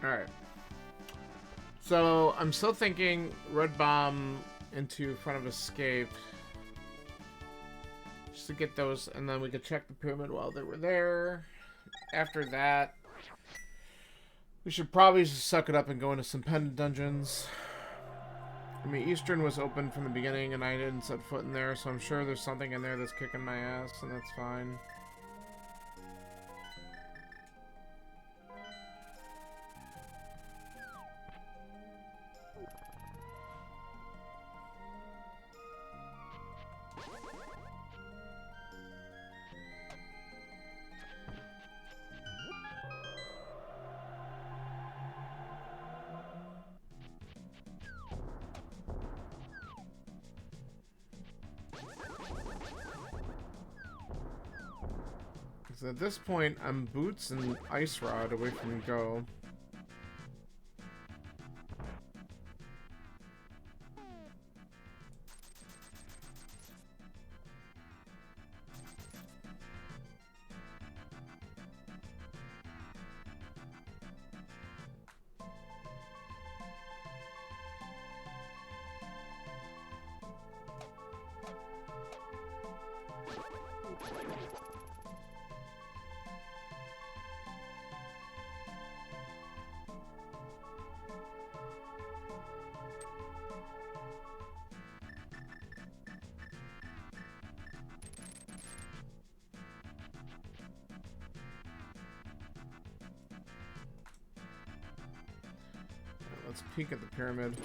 Alright. So, I'm still thinking red bomb into front of escape. Just to get those, and then we could check the pyramid while they were there. After that, we should probably just suck it up and go into some pendant dungeons. I mean, Eastern was open from the beginning, and I didn't set foot in there, so I'm sure there's something in there that's kicking my ass, and that's fine. So at this point, I'm boots and ice rod away from go. Let's peek at the pyramid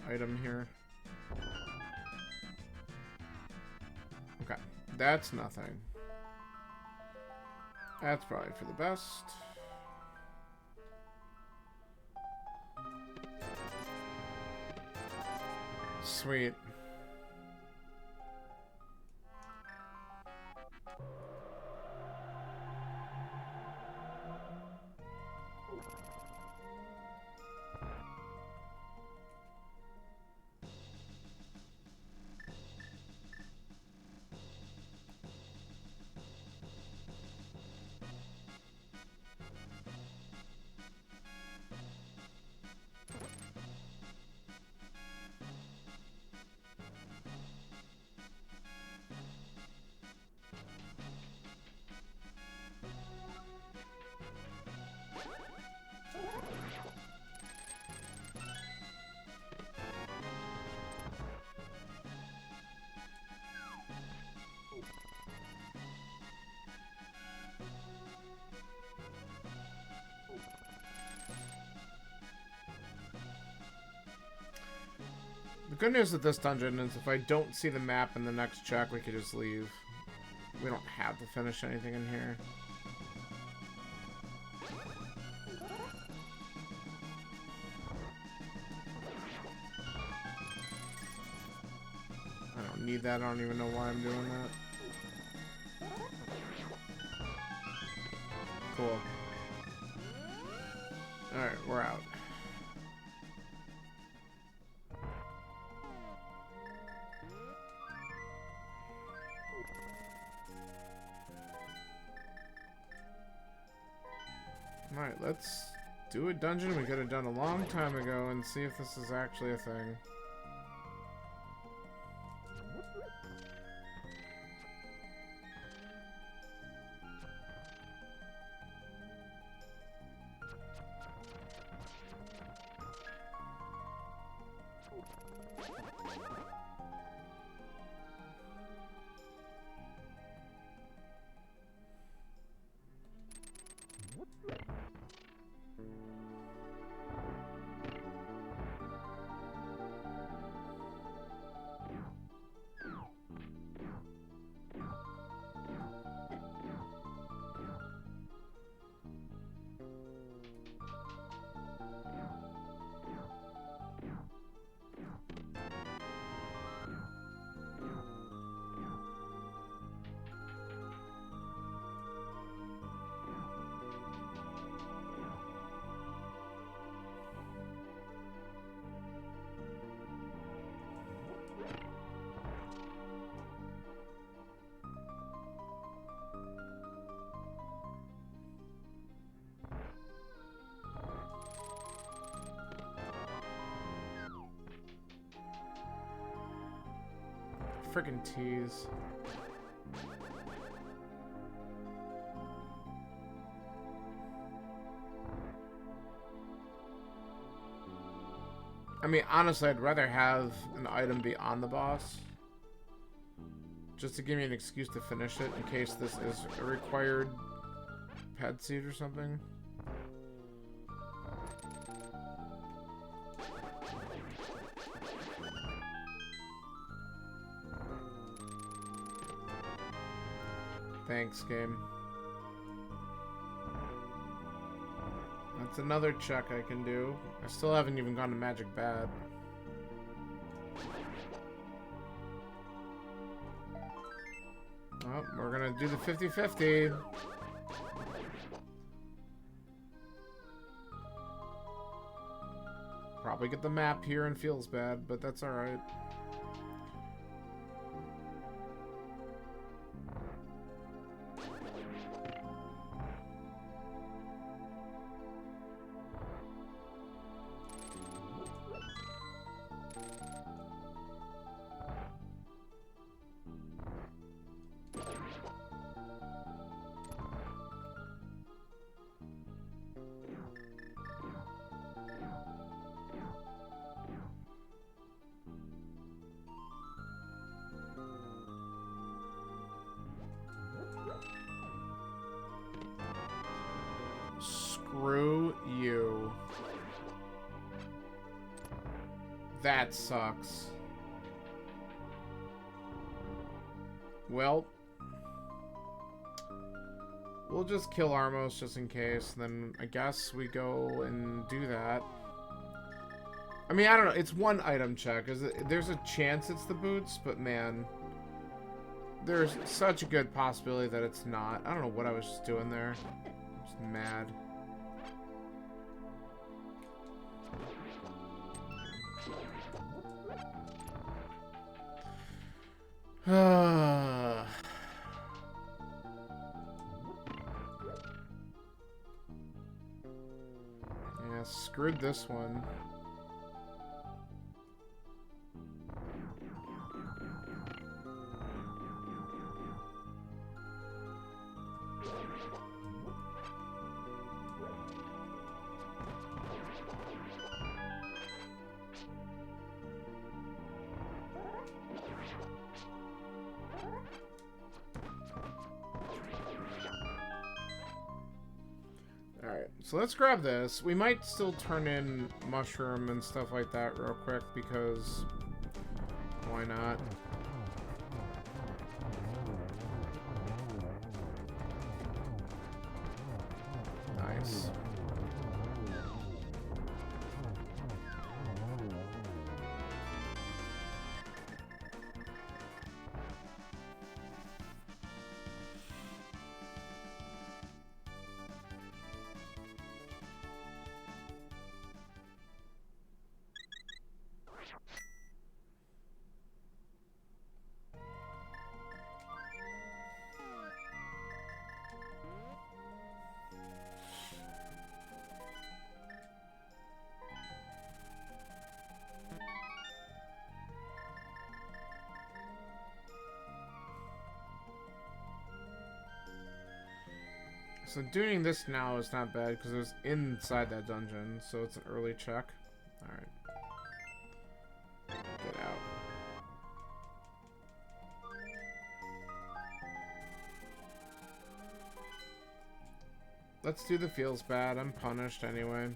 item here. Okay. That's nothing. That's probably for the best. Sweet. The good news with this dungeon is if I don't see the map in the next check, we could just leave. We don't have to finish anything in here. I don't need that. I don't even know why I'm doing that. Cool. Alright, we're out. Alright, let's do a dungeon we could have done a long time ago and see if this is actually a thing. Freaking tease. I mean, honestly, I'd rather have an item be on the boss. Just to give me an excuse to finish it in case this is a required pad seed or something. Thanks, game. That's another check I can do. I still haven't even gone to Magic Bad. Oh, we're gonna do the 50-50. Probably get the map here and feels bad, but that's alright. Screw you. That sucks. Well, We'll just kill Armos just in case. Then I guess we go and do that. I mean, I don't know. It's one item check. There's a chance it's the boots, but man, there's such a good possibility that it's not. I don't know what I was just doing there. I'm just mad. Yeah, screwed this one. Alright, so let's grab this. We might still turn in mushroom and stuff like that real quick because why not? Nice. So doing this now is not bad because it was inside that dungeon, so it's an early check. Alright. Get out. Let's do the feels bad. I'm punished anyway.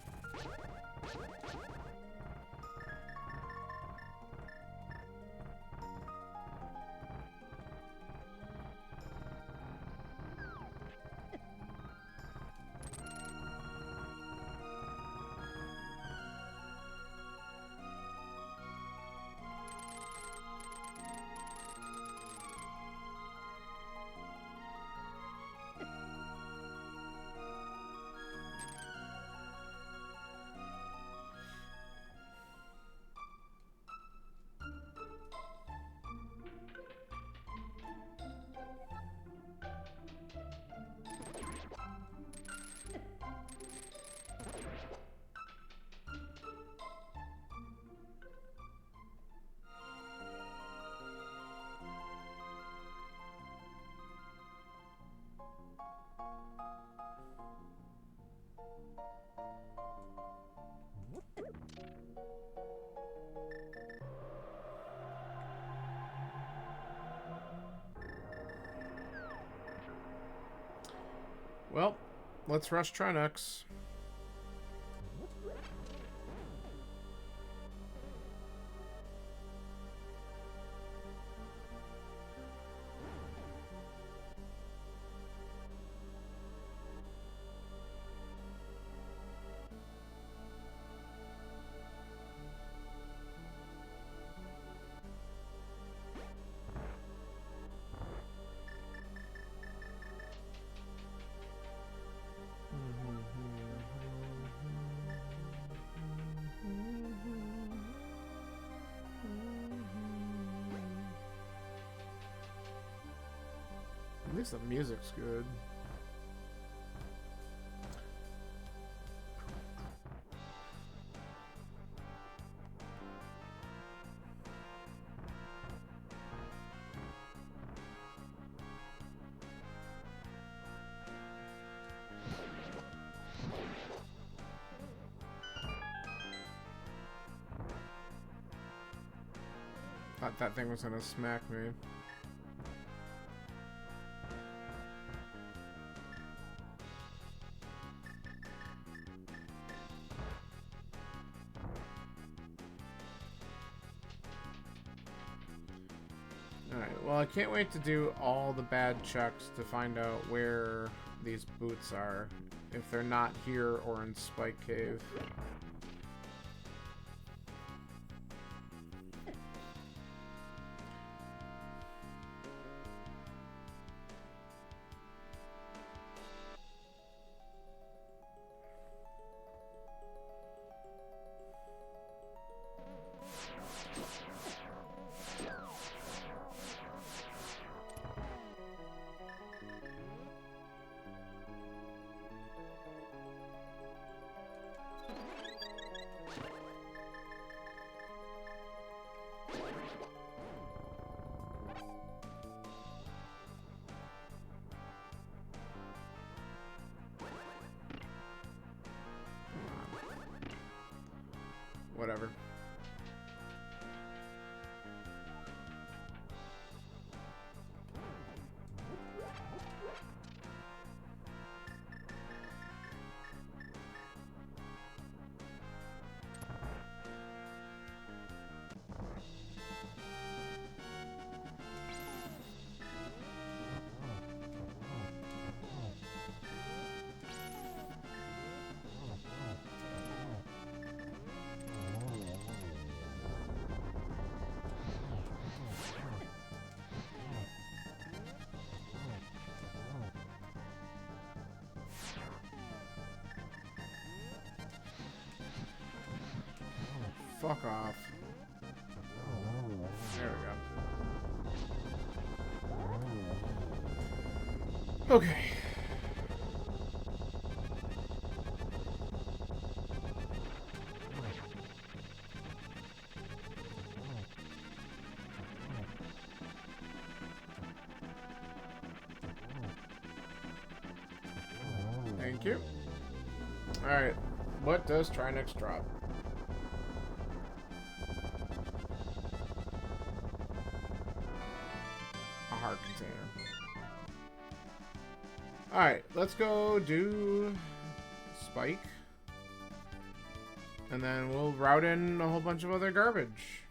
Well, let's rush Trinux. At least the music's good. Thought that thing was gonna smack me. Alright, well I can't wait to do all the bad checks to find out where these boots are, if they're not here or in Spike Cave. Whatever. Fuck off. There we go. Okay. Thank you. Alright. What does try next drop? Heart container. Alright, let's go do Spike. And then we'll route in a whole bunch of other garbage.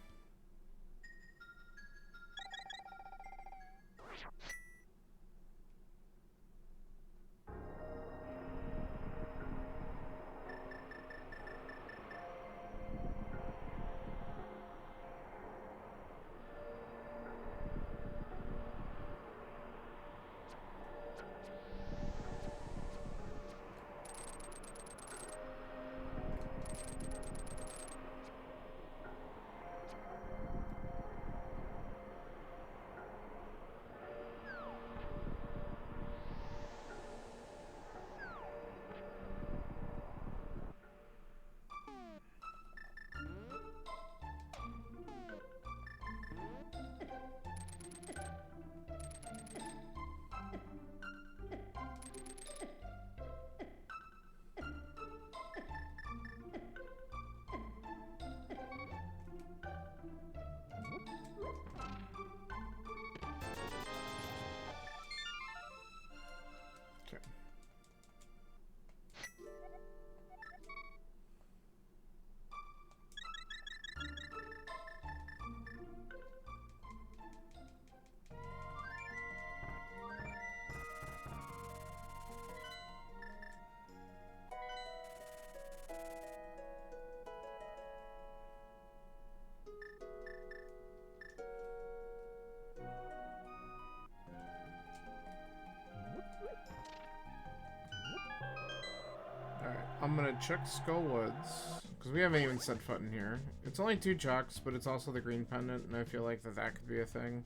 I'm gonna check Skullwoods, because we haven't even set foot in here. It's only 2 chucks, but it's also the green pendant, and I feel like that could be a thing.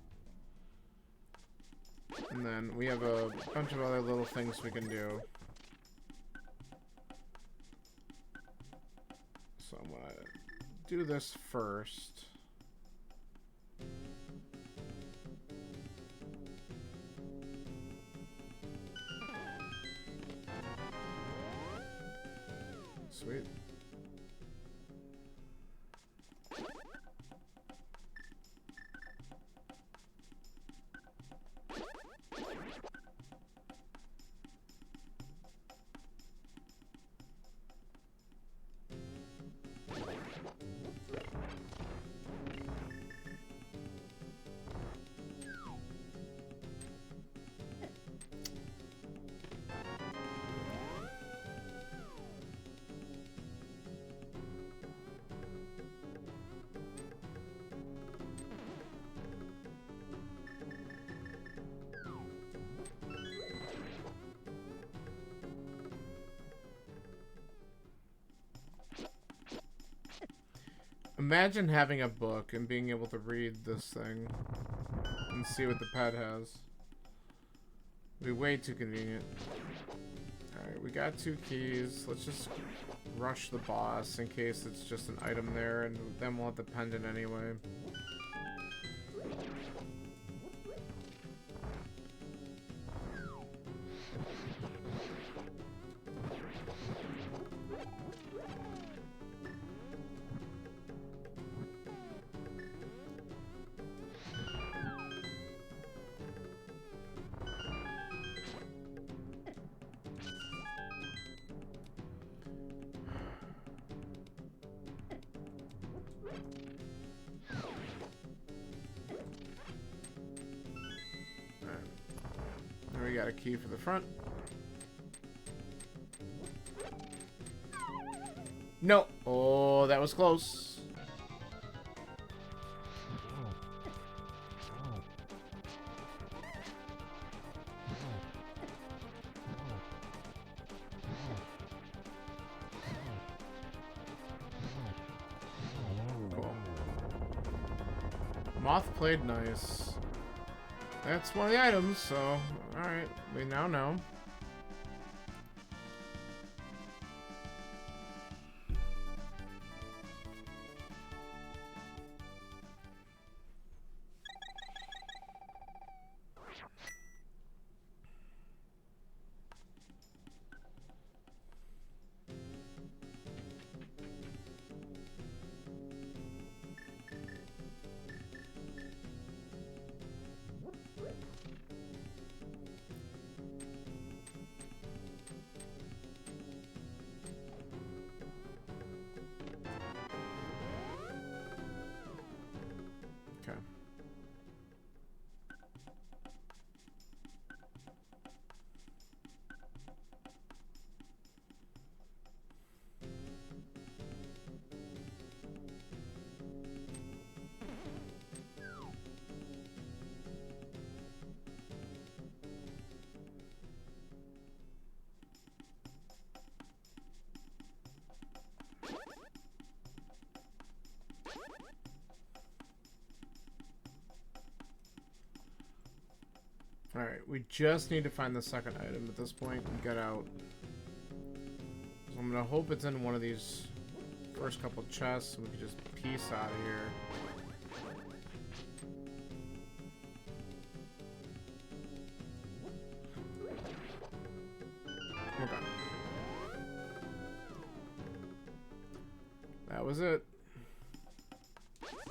And then we have a bunch of other little things we can do. So I'm gonna do this first. Sweet. Imagine having a book and being able to read this thing and see what the pet has. It'd be way too convenient. Alright, we got 2 keys. Let's just rush the boss in case it's just an item there, and then we'll have the pendant anyway. We got a key for the front. No. Oh, that was close. Cool. Moth played nice. That's one of the items, so alright, we now know. Okay. Alright, we just need to find the second item at this point and get out. So I'm gonna hope it's in one of these first couple chests so we can just piece out of here. Okay. That was it. Alright,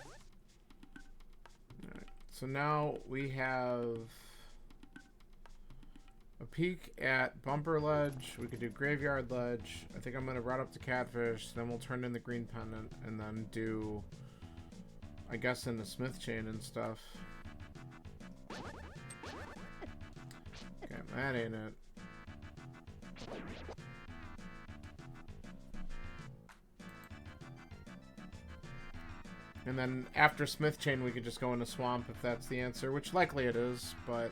so now we have a peek at Bumper Ledge. We could do Graveyard Ledge. I think I'm going to run up to Catfish, then we'll turn in the green pendant, and then do, I guess, in the Smith chain and stuff. Okay, that ain't it. And then after Smith chain, we could just go into Swamp if that's the answer, which likely it is, but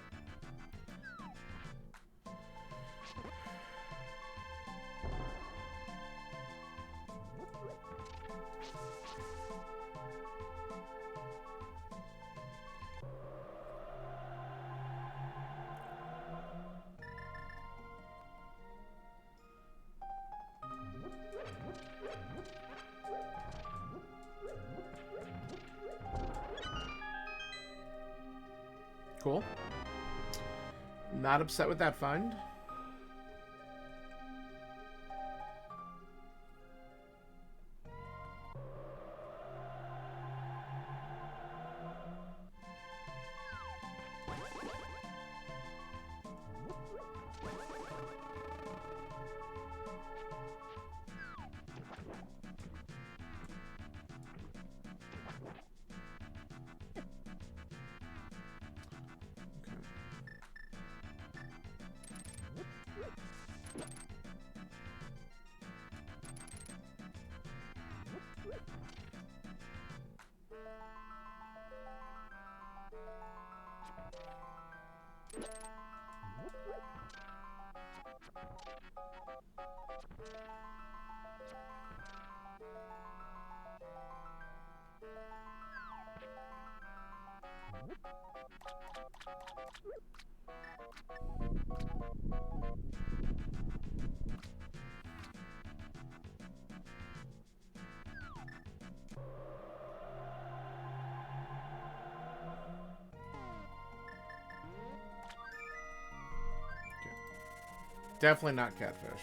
cool. Not upset with that find. Definitely not catfish.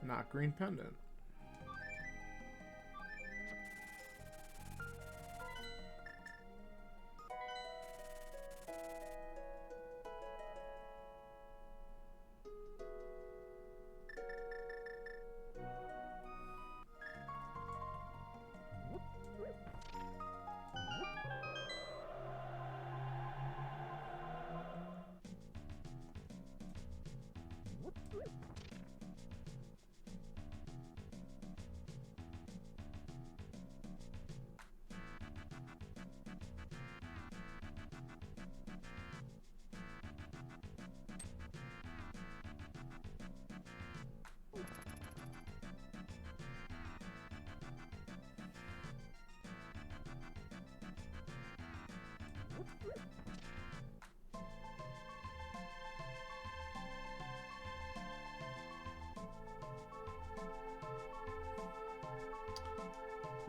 Not green pendant.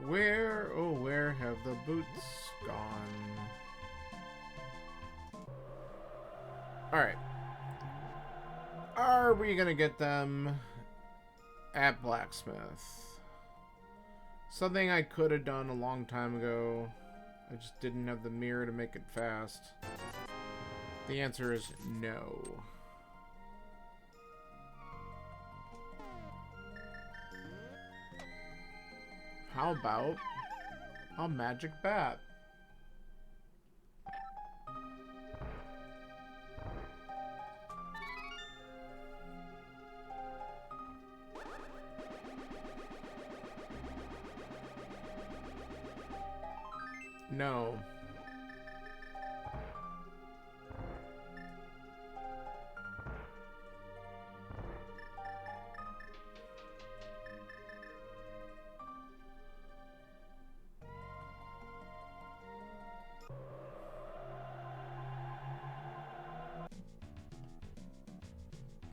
Where, oh, where have the boots gone? Alright. Are we gonna get them at Blacksmith? Something I could have done a long time ago. I just didn't have the mirror to make it fast. The answer is no. How about a magic bat? No.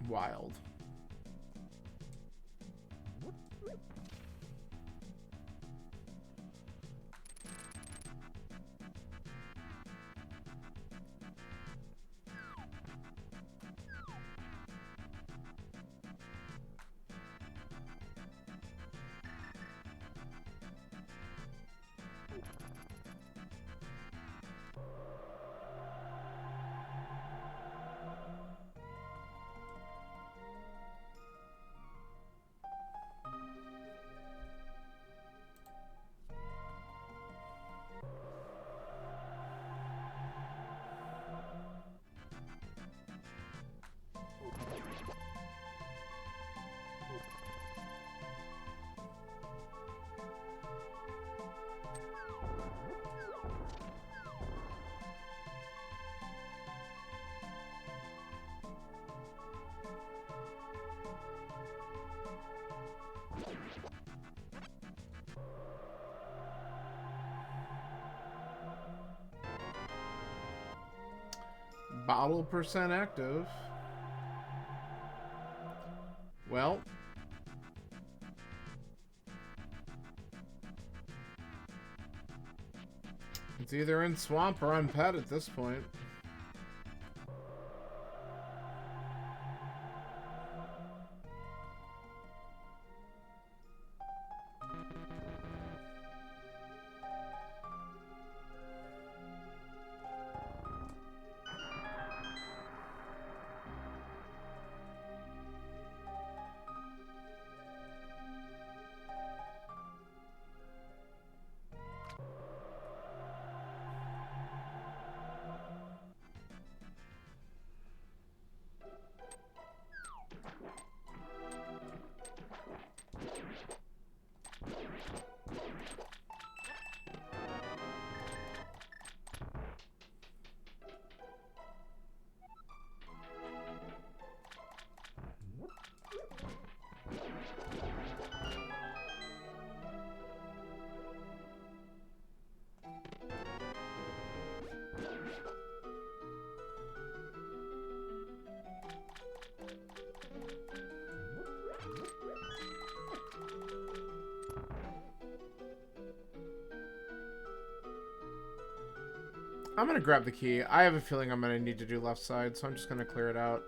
Wild. Bottle percent active. Well, it's either in swamp or on pet at this point. I'm gonna grab the key. I have a feeling I'm gonna need to do left side, so I'm just gonna clear it out.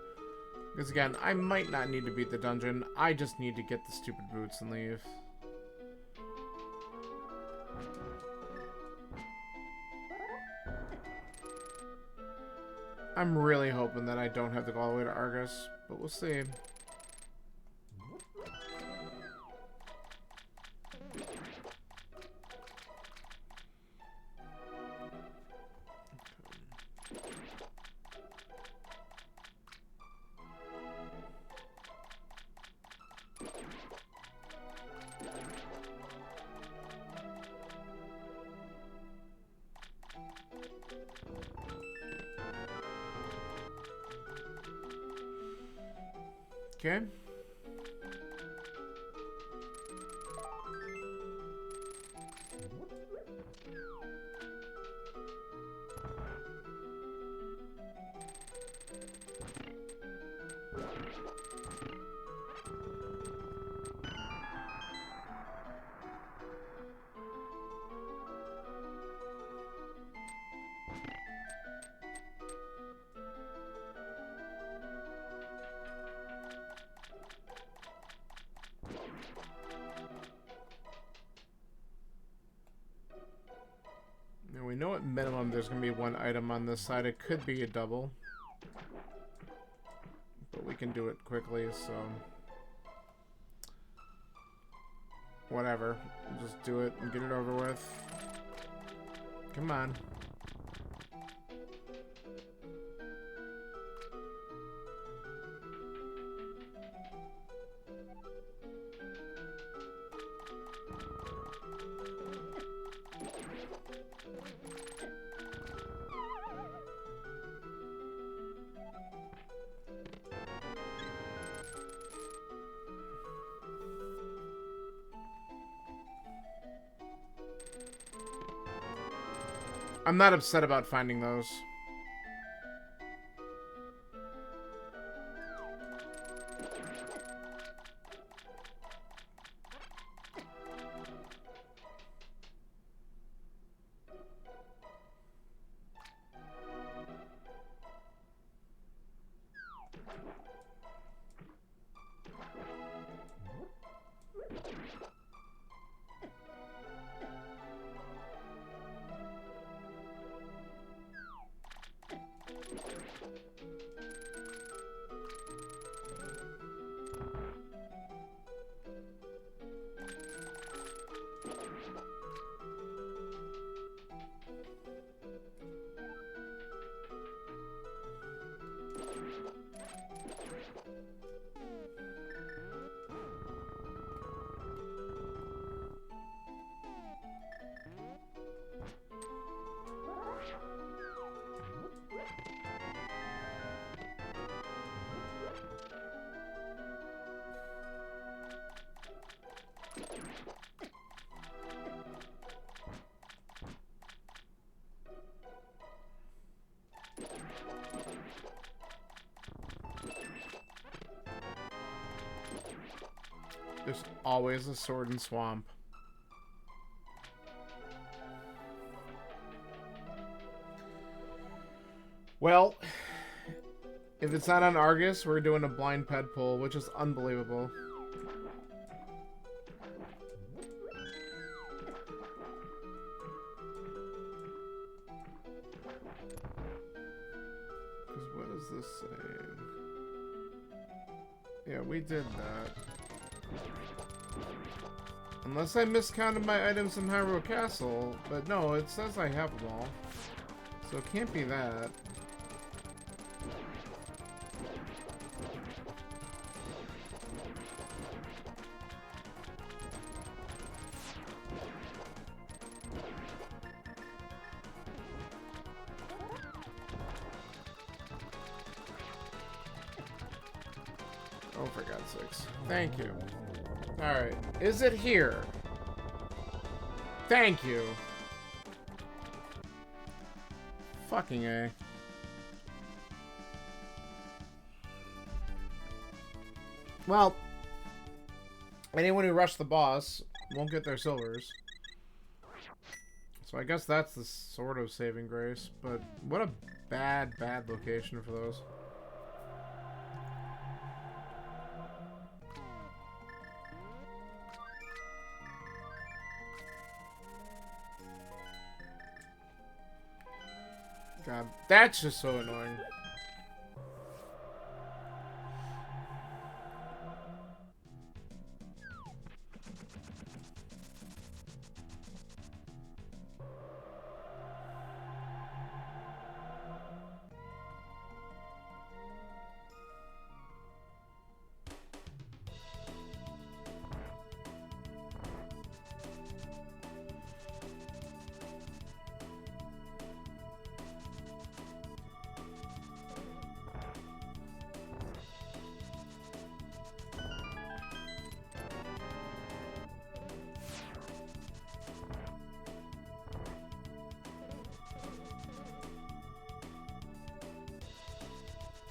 Because again, I might not need to beat the dungeon. I just need to get the stupid boots and leave. I'm really hoping that I don't have to go all the way to Argus, but we'll see. Okay. Now we know at minimum there's going to be one item on this side. It could be a double. But we can do it quickly, so... whatever. We'll just do it and get it over with. Come on. I'm not upset about finding those. There's always a sword and swamp. Well, if it's not on Argus, we're doing a blind ped pull, which is unbelievable. Because what does this say? Yeah, we did that. Unless I miscounted my items in Hyrule Castle, but no, it says I have them all. So it can't be that. Oh, for God's sakes. Thank you. Alright. Is it here? Thank you. Fucking A. Well, anyone who rushed the boss won't get their silvers. As So I guess that's the sort of saving grace, but what a bad location for those. God, that's just so annoying.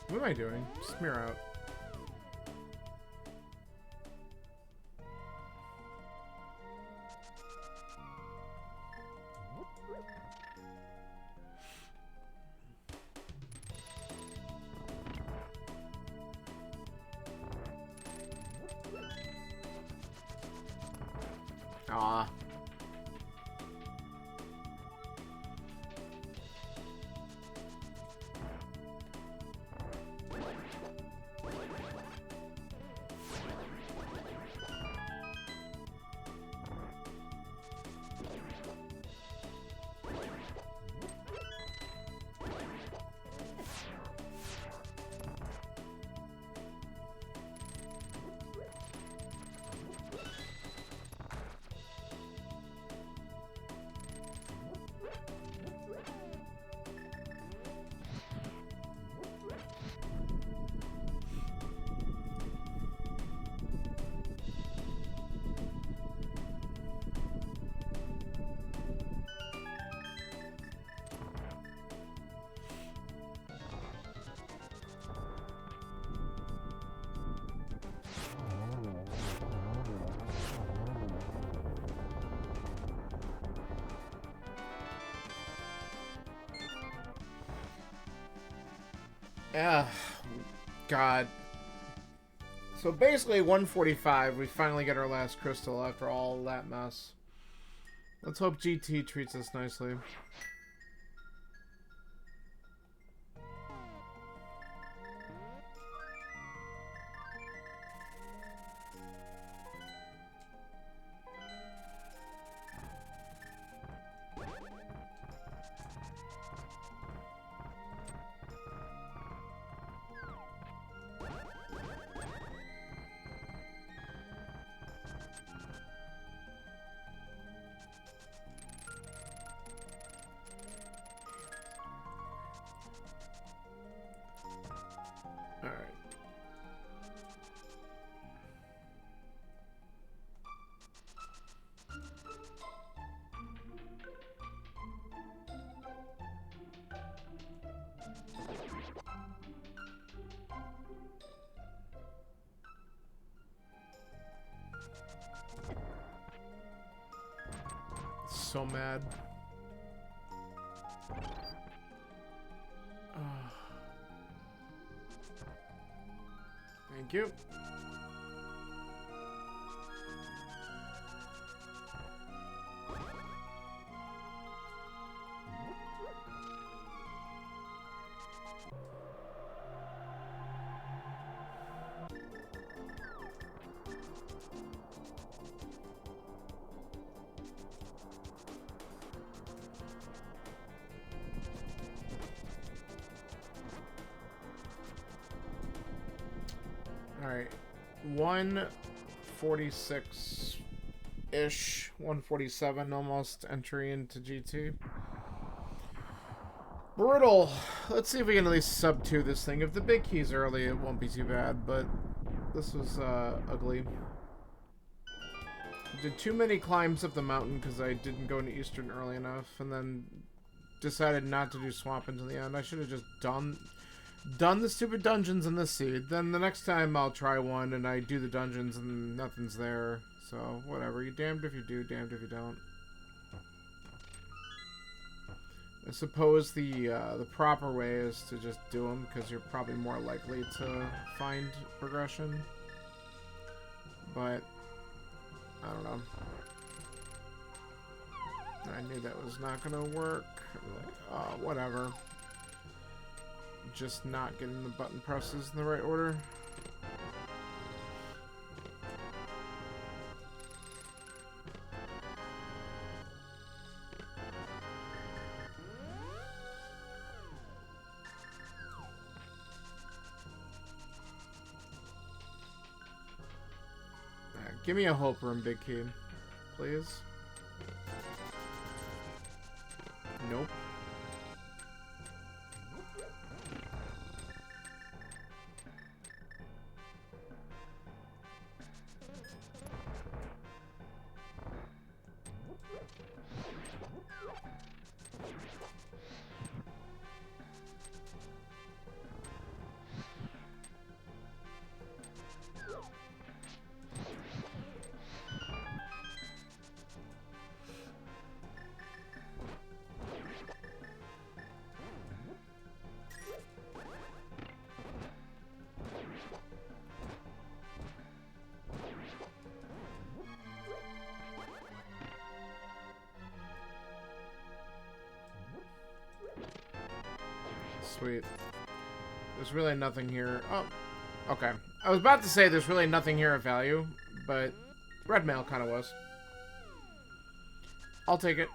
What am I doing? Smear out. Ah. Yeah, God. So basically 145, we finally get our last crystal after all that mess. Let's hope GT treats us nicely. So mad. Thank you. Alright, 146-ish, 147 almost entry into GT. Brutal. Let's see if we can at least sub 2 this thing. If the big key's early, it won't be too bad, but this was ugly. Did too many climbs up the mountain because I didn't go into Eastern early enough, and then decided not to do swamp until the end. I should have just done the stupid dungeons in this seed. Then the next time I'll try one and I do the dungeons and nothing's there. So, whatever. You're damned if you do, damned if you don't. I suppose the proper way is to just do them because you're probably more likely to find progression. But I don't know. I knew that was not gonna work. Like, oh, whatever. Just not getting the button presses in the right order. Give me a hope room, Big Key. Please. Nope. Sweet. There's really nothing here. Oh, okay. I was about to say there's really nothing here of value, but red mail kind of was. I'll take it.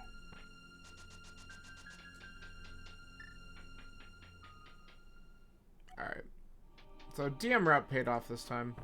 Alright. So DM route paid off this time.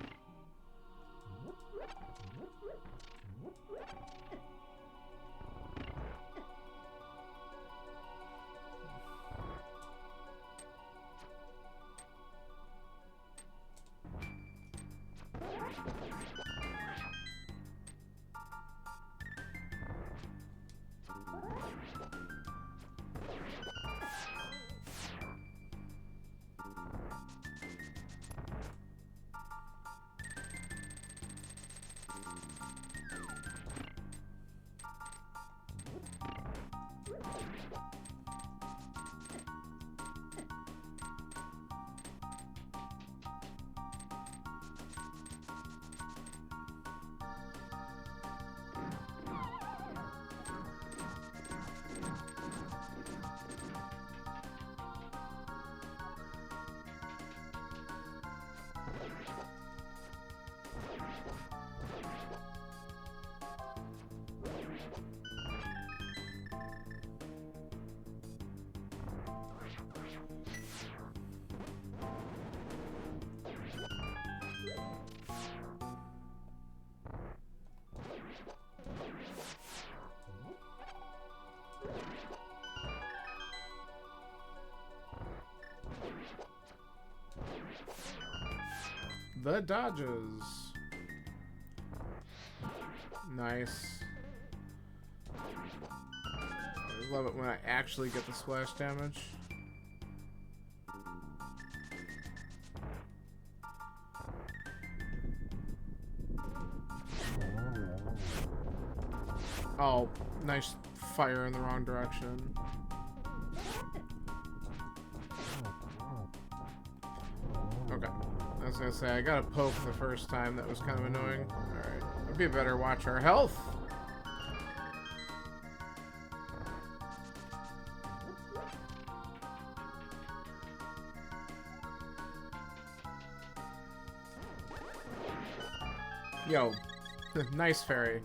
The dodges. Nice. I love it when I actually get the splash damage. Oh, nice fire in the wrong direction. Okay. I was gonna say, I got a poke the first time. That was kind of annoying. Alright. It'd be better watch our health. Yo. Nice fairy.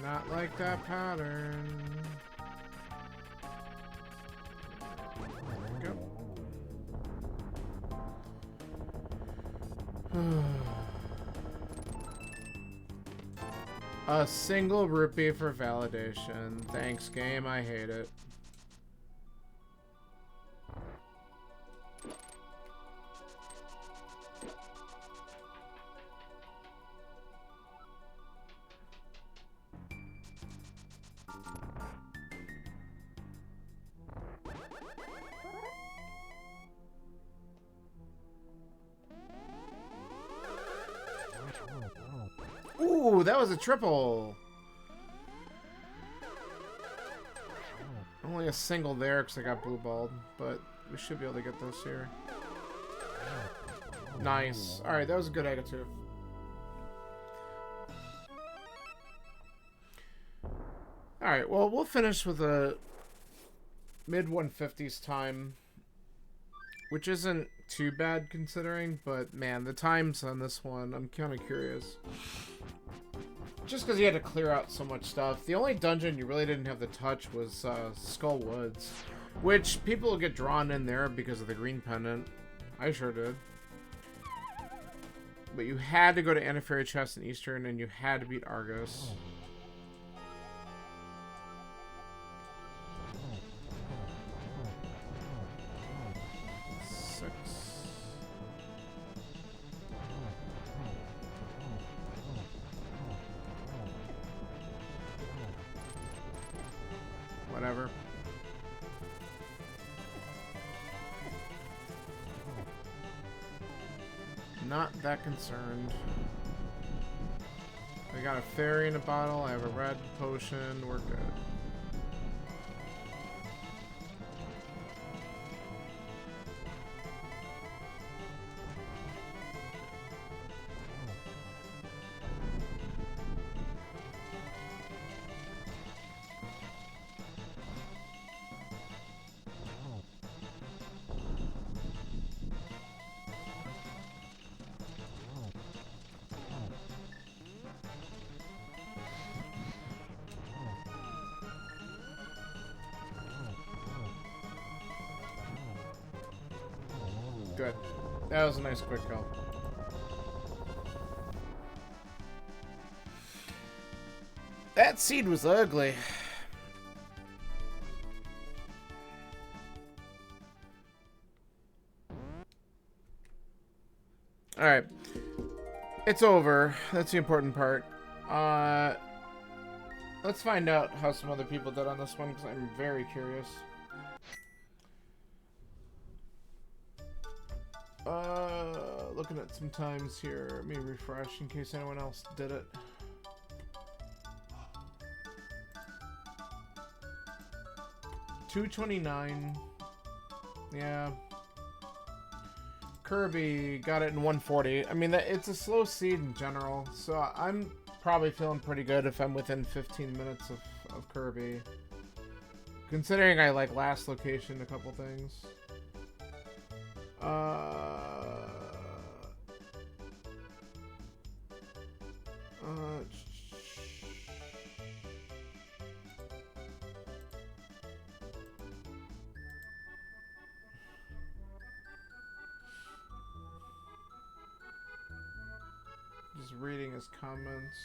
Not like that pattern. There we go. A single rupee for validation. Thanks, game. I hate it. Ooh, that was a triple. Only a single there because I got blue balled, but we should be able to get this here. Nice. Alright, that was a good attitude. Alright, well, we'll finish with a mid 150s time, which isn't too bad considering, but man, the times on this one, I'm kind of curious. Just because you had to clear out so much stuff. The only dungeon you really didn't have to touch was Skull Woods, which people get drawn in there because of the green pendant. I sure did. But you had to go to Antiferry Chest in Eastern, and you had to beat Argus. Whatever. Not that concerned. I got a fairy in a bottle. I have a red potion. We're good. Good. That was a nice quick kill. That seed was ugly. Alright. It's over. That's the important part. Let's find out how some other people did on this one, because I'm very curious. Looking at some times here. Let me refresh in case anyone else did it. $2:29. Yeah. Kirby got it in 1:40. I mean, it's a slow seed in general, so I'm probably feeling pretty good if I'm within 15 minutes of Kirby. Considering I like last location a couple things. Just reading his comments.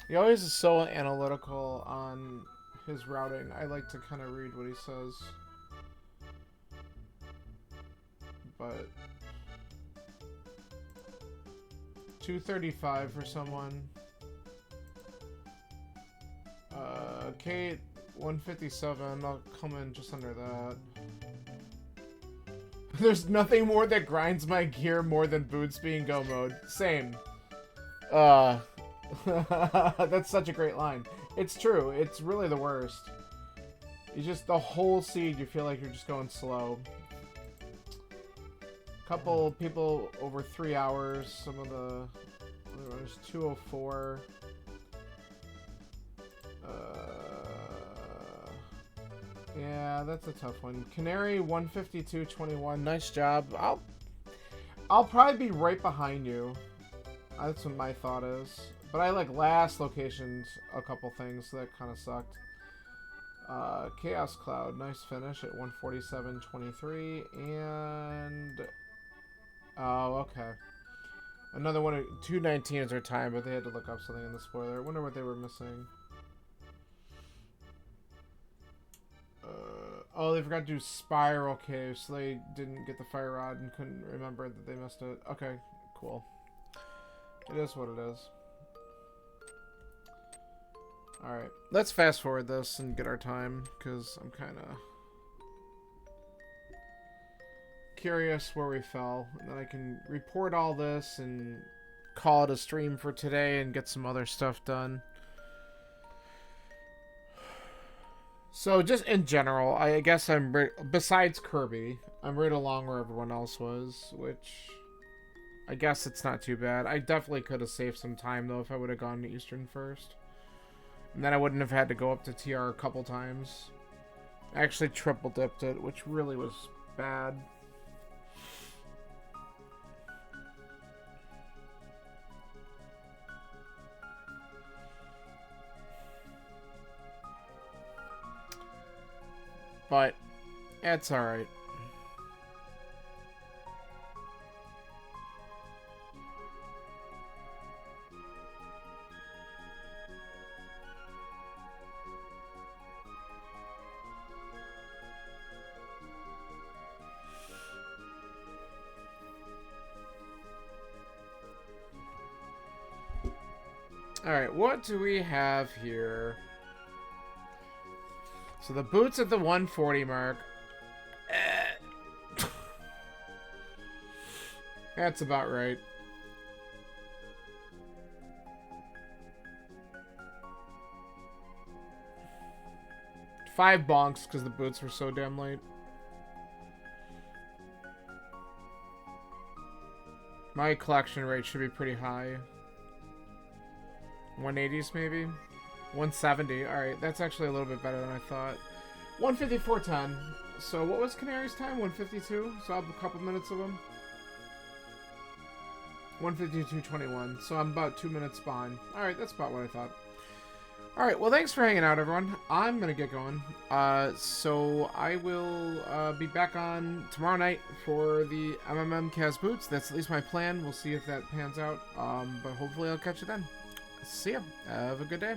He always is so analytical on his routing. I like to kind of read what he says. But 235 for someone. Kate 157. I'll come in just under that. There's nothing more that grinds my gear more than boots being go mode. Same. That's such a great line. It's true. It's really the worst. You just, the whole seed, you feel like you're just going slow. Couple people over 3 hours. Some of the others 204. Yeah, that's a tough one. Canary 152.21. Nice job. I'll probably be right behind you. That's what my thought is. But I like last locationed a couple things, so that kind of sucked. Chaos Cloud, nice finish at 147.23, and oh, okay. Another one, 219 is their time, but they had to look up something in the spoiler. I wonder what they were missing. Oh, they forgot to do Spiral Cave, so they didn't get the Fire Rod and couldn't remember that they missed it. Okay, cool. It is what it is. Alright, let's fast forward this and get our time, because I'm kind of curious where we fell. And then I can report all this and call it a stream for today and get some other stuff done. So just in general, I guess besides Kirby, I'm right along where everyone else was, which I guess it's not too bad. I definitely could have saved some time though if I would have gone to Eastern first. And then I wouldn't have had to go up to TR a couple times. I actually triple dipped it, which really was bad. But it's alright. Alright, what do we have here? So the boots at the 140 mark. That's about right. Five bonks because the boots were so damn late. My collection rate should be pretty high. 180s maybe? 170. Alright, that's actually a little bit better than I thought. 154.10. So what was Canary's time? 152? So I'll have a couple minutes of him. 152.21. So I'm about 2 minutes behind. Alright, that's about what I thought. Alright, well thanks for hanging out, everyone. I'm gonna get going. So I will be back on tomorrow night for the MMM Kaz Boots. That's at least my plan. We'll see if that pans out. But hopefully I'll catch you then. See ya. Have a good day.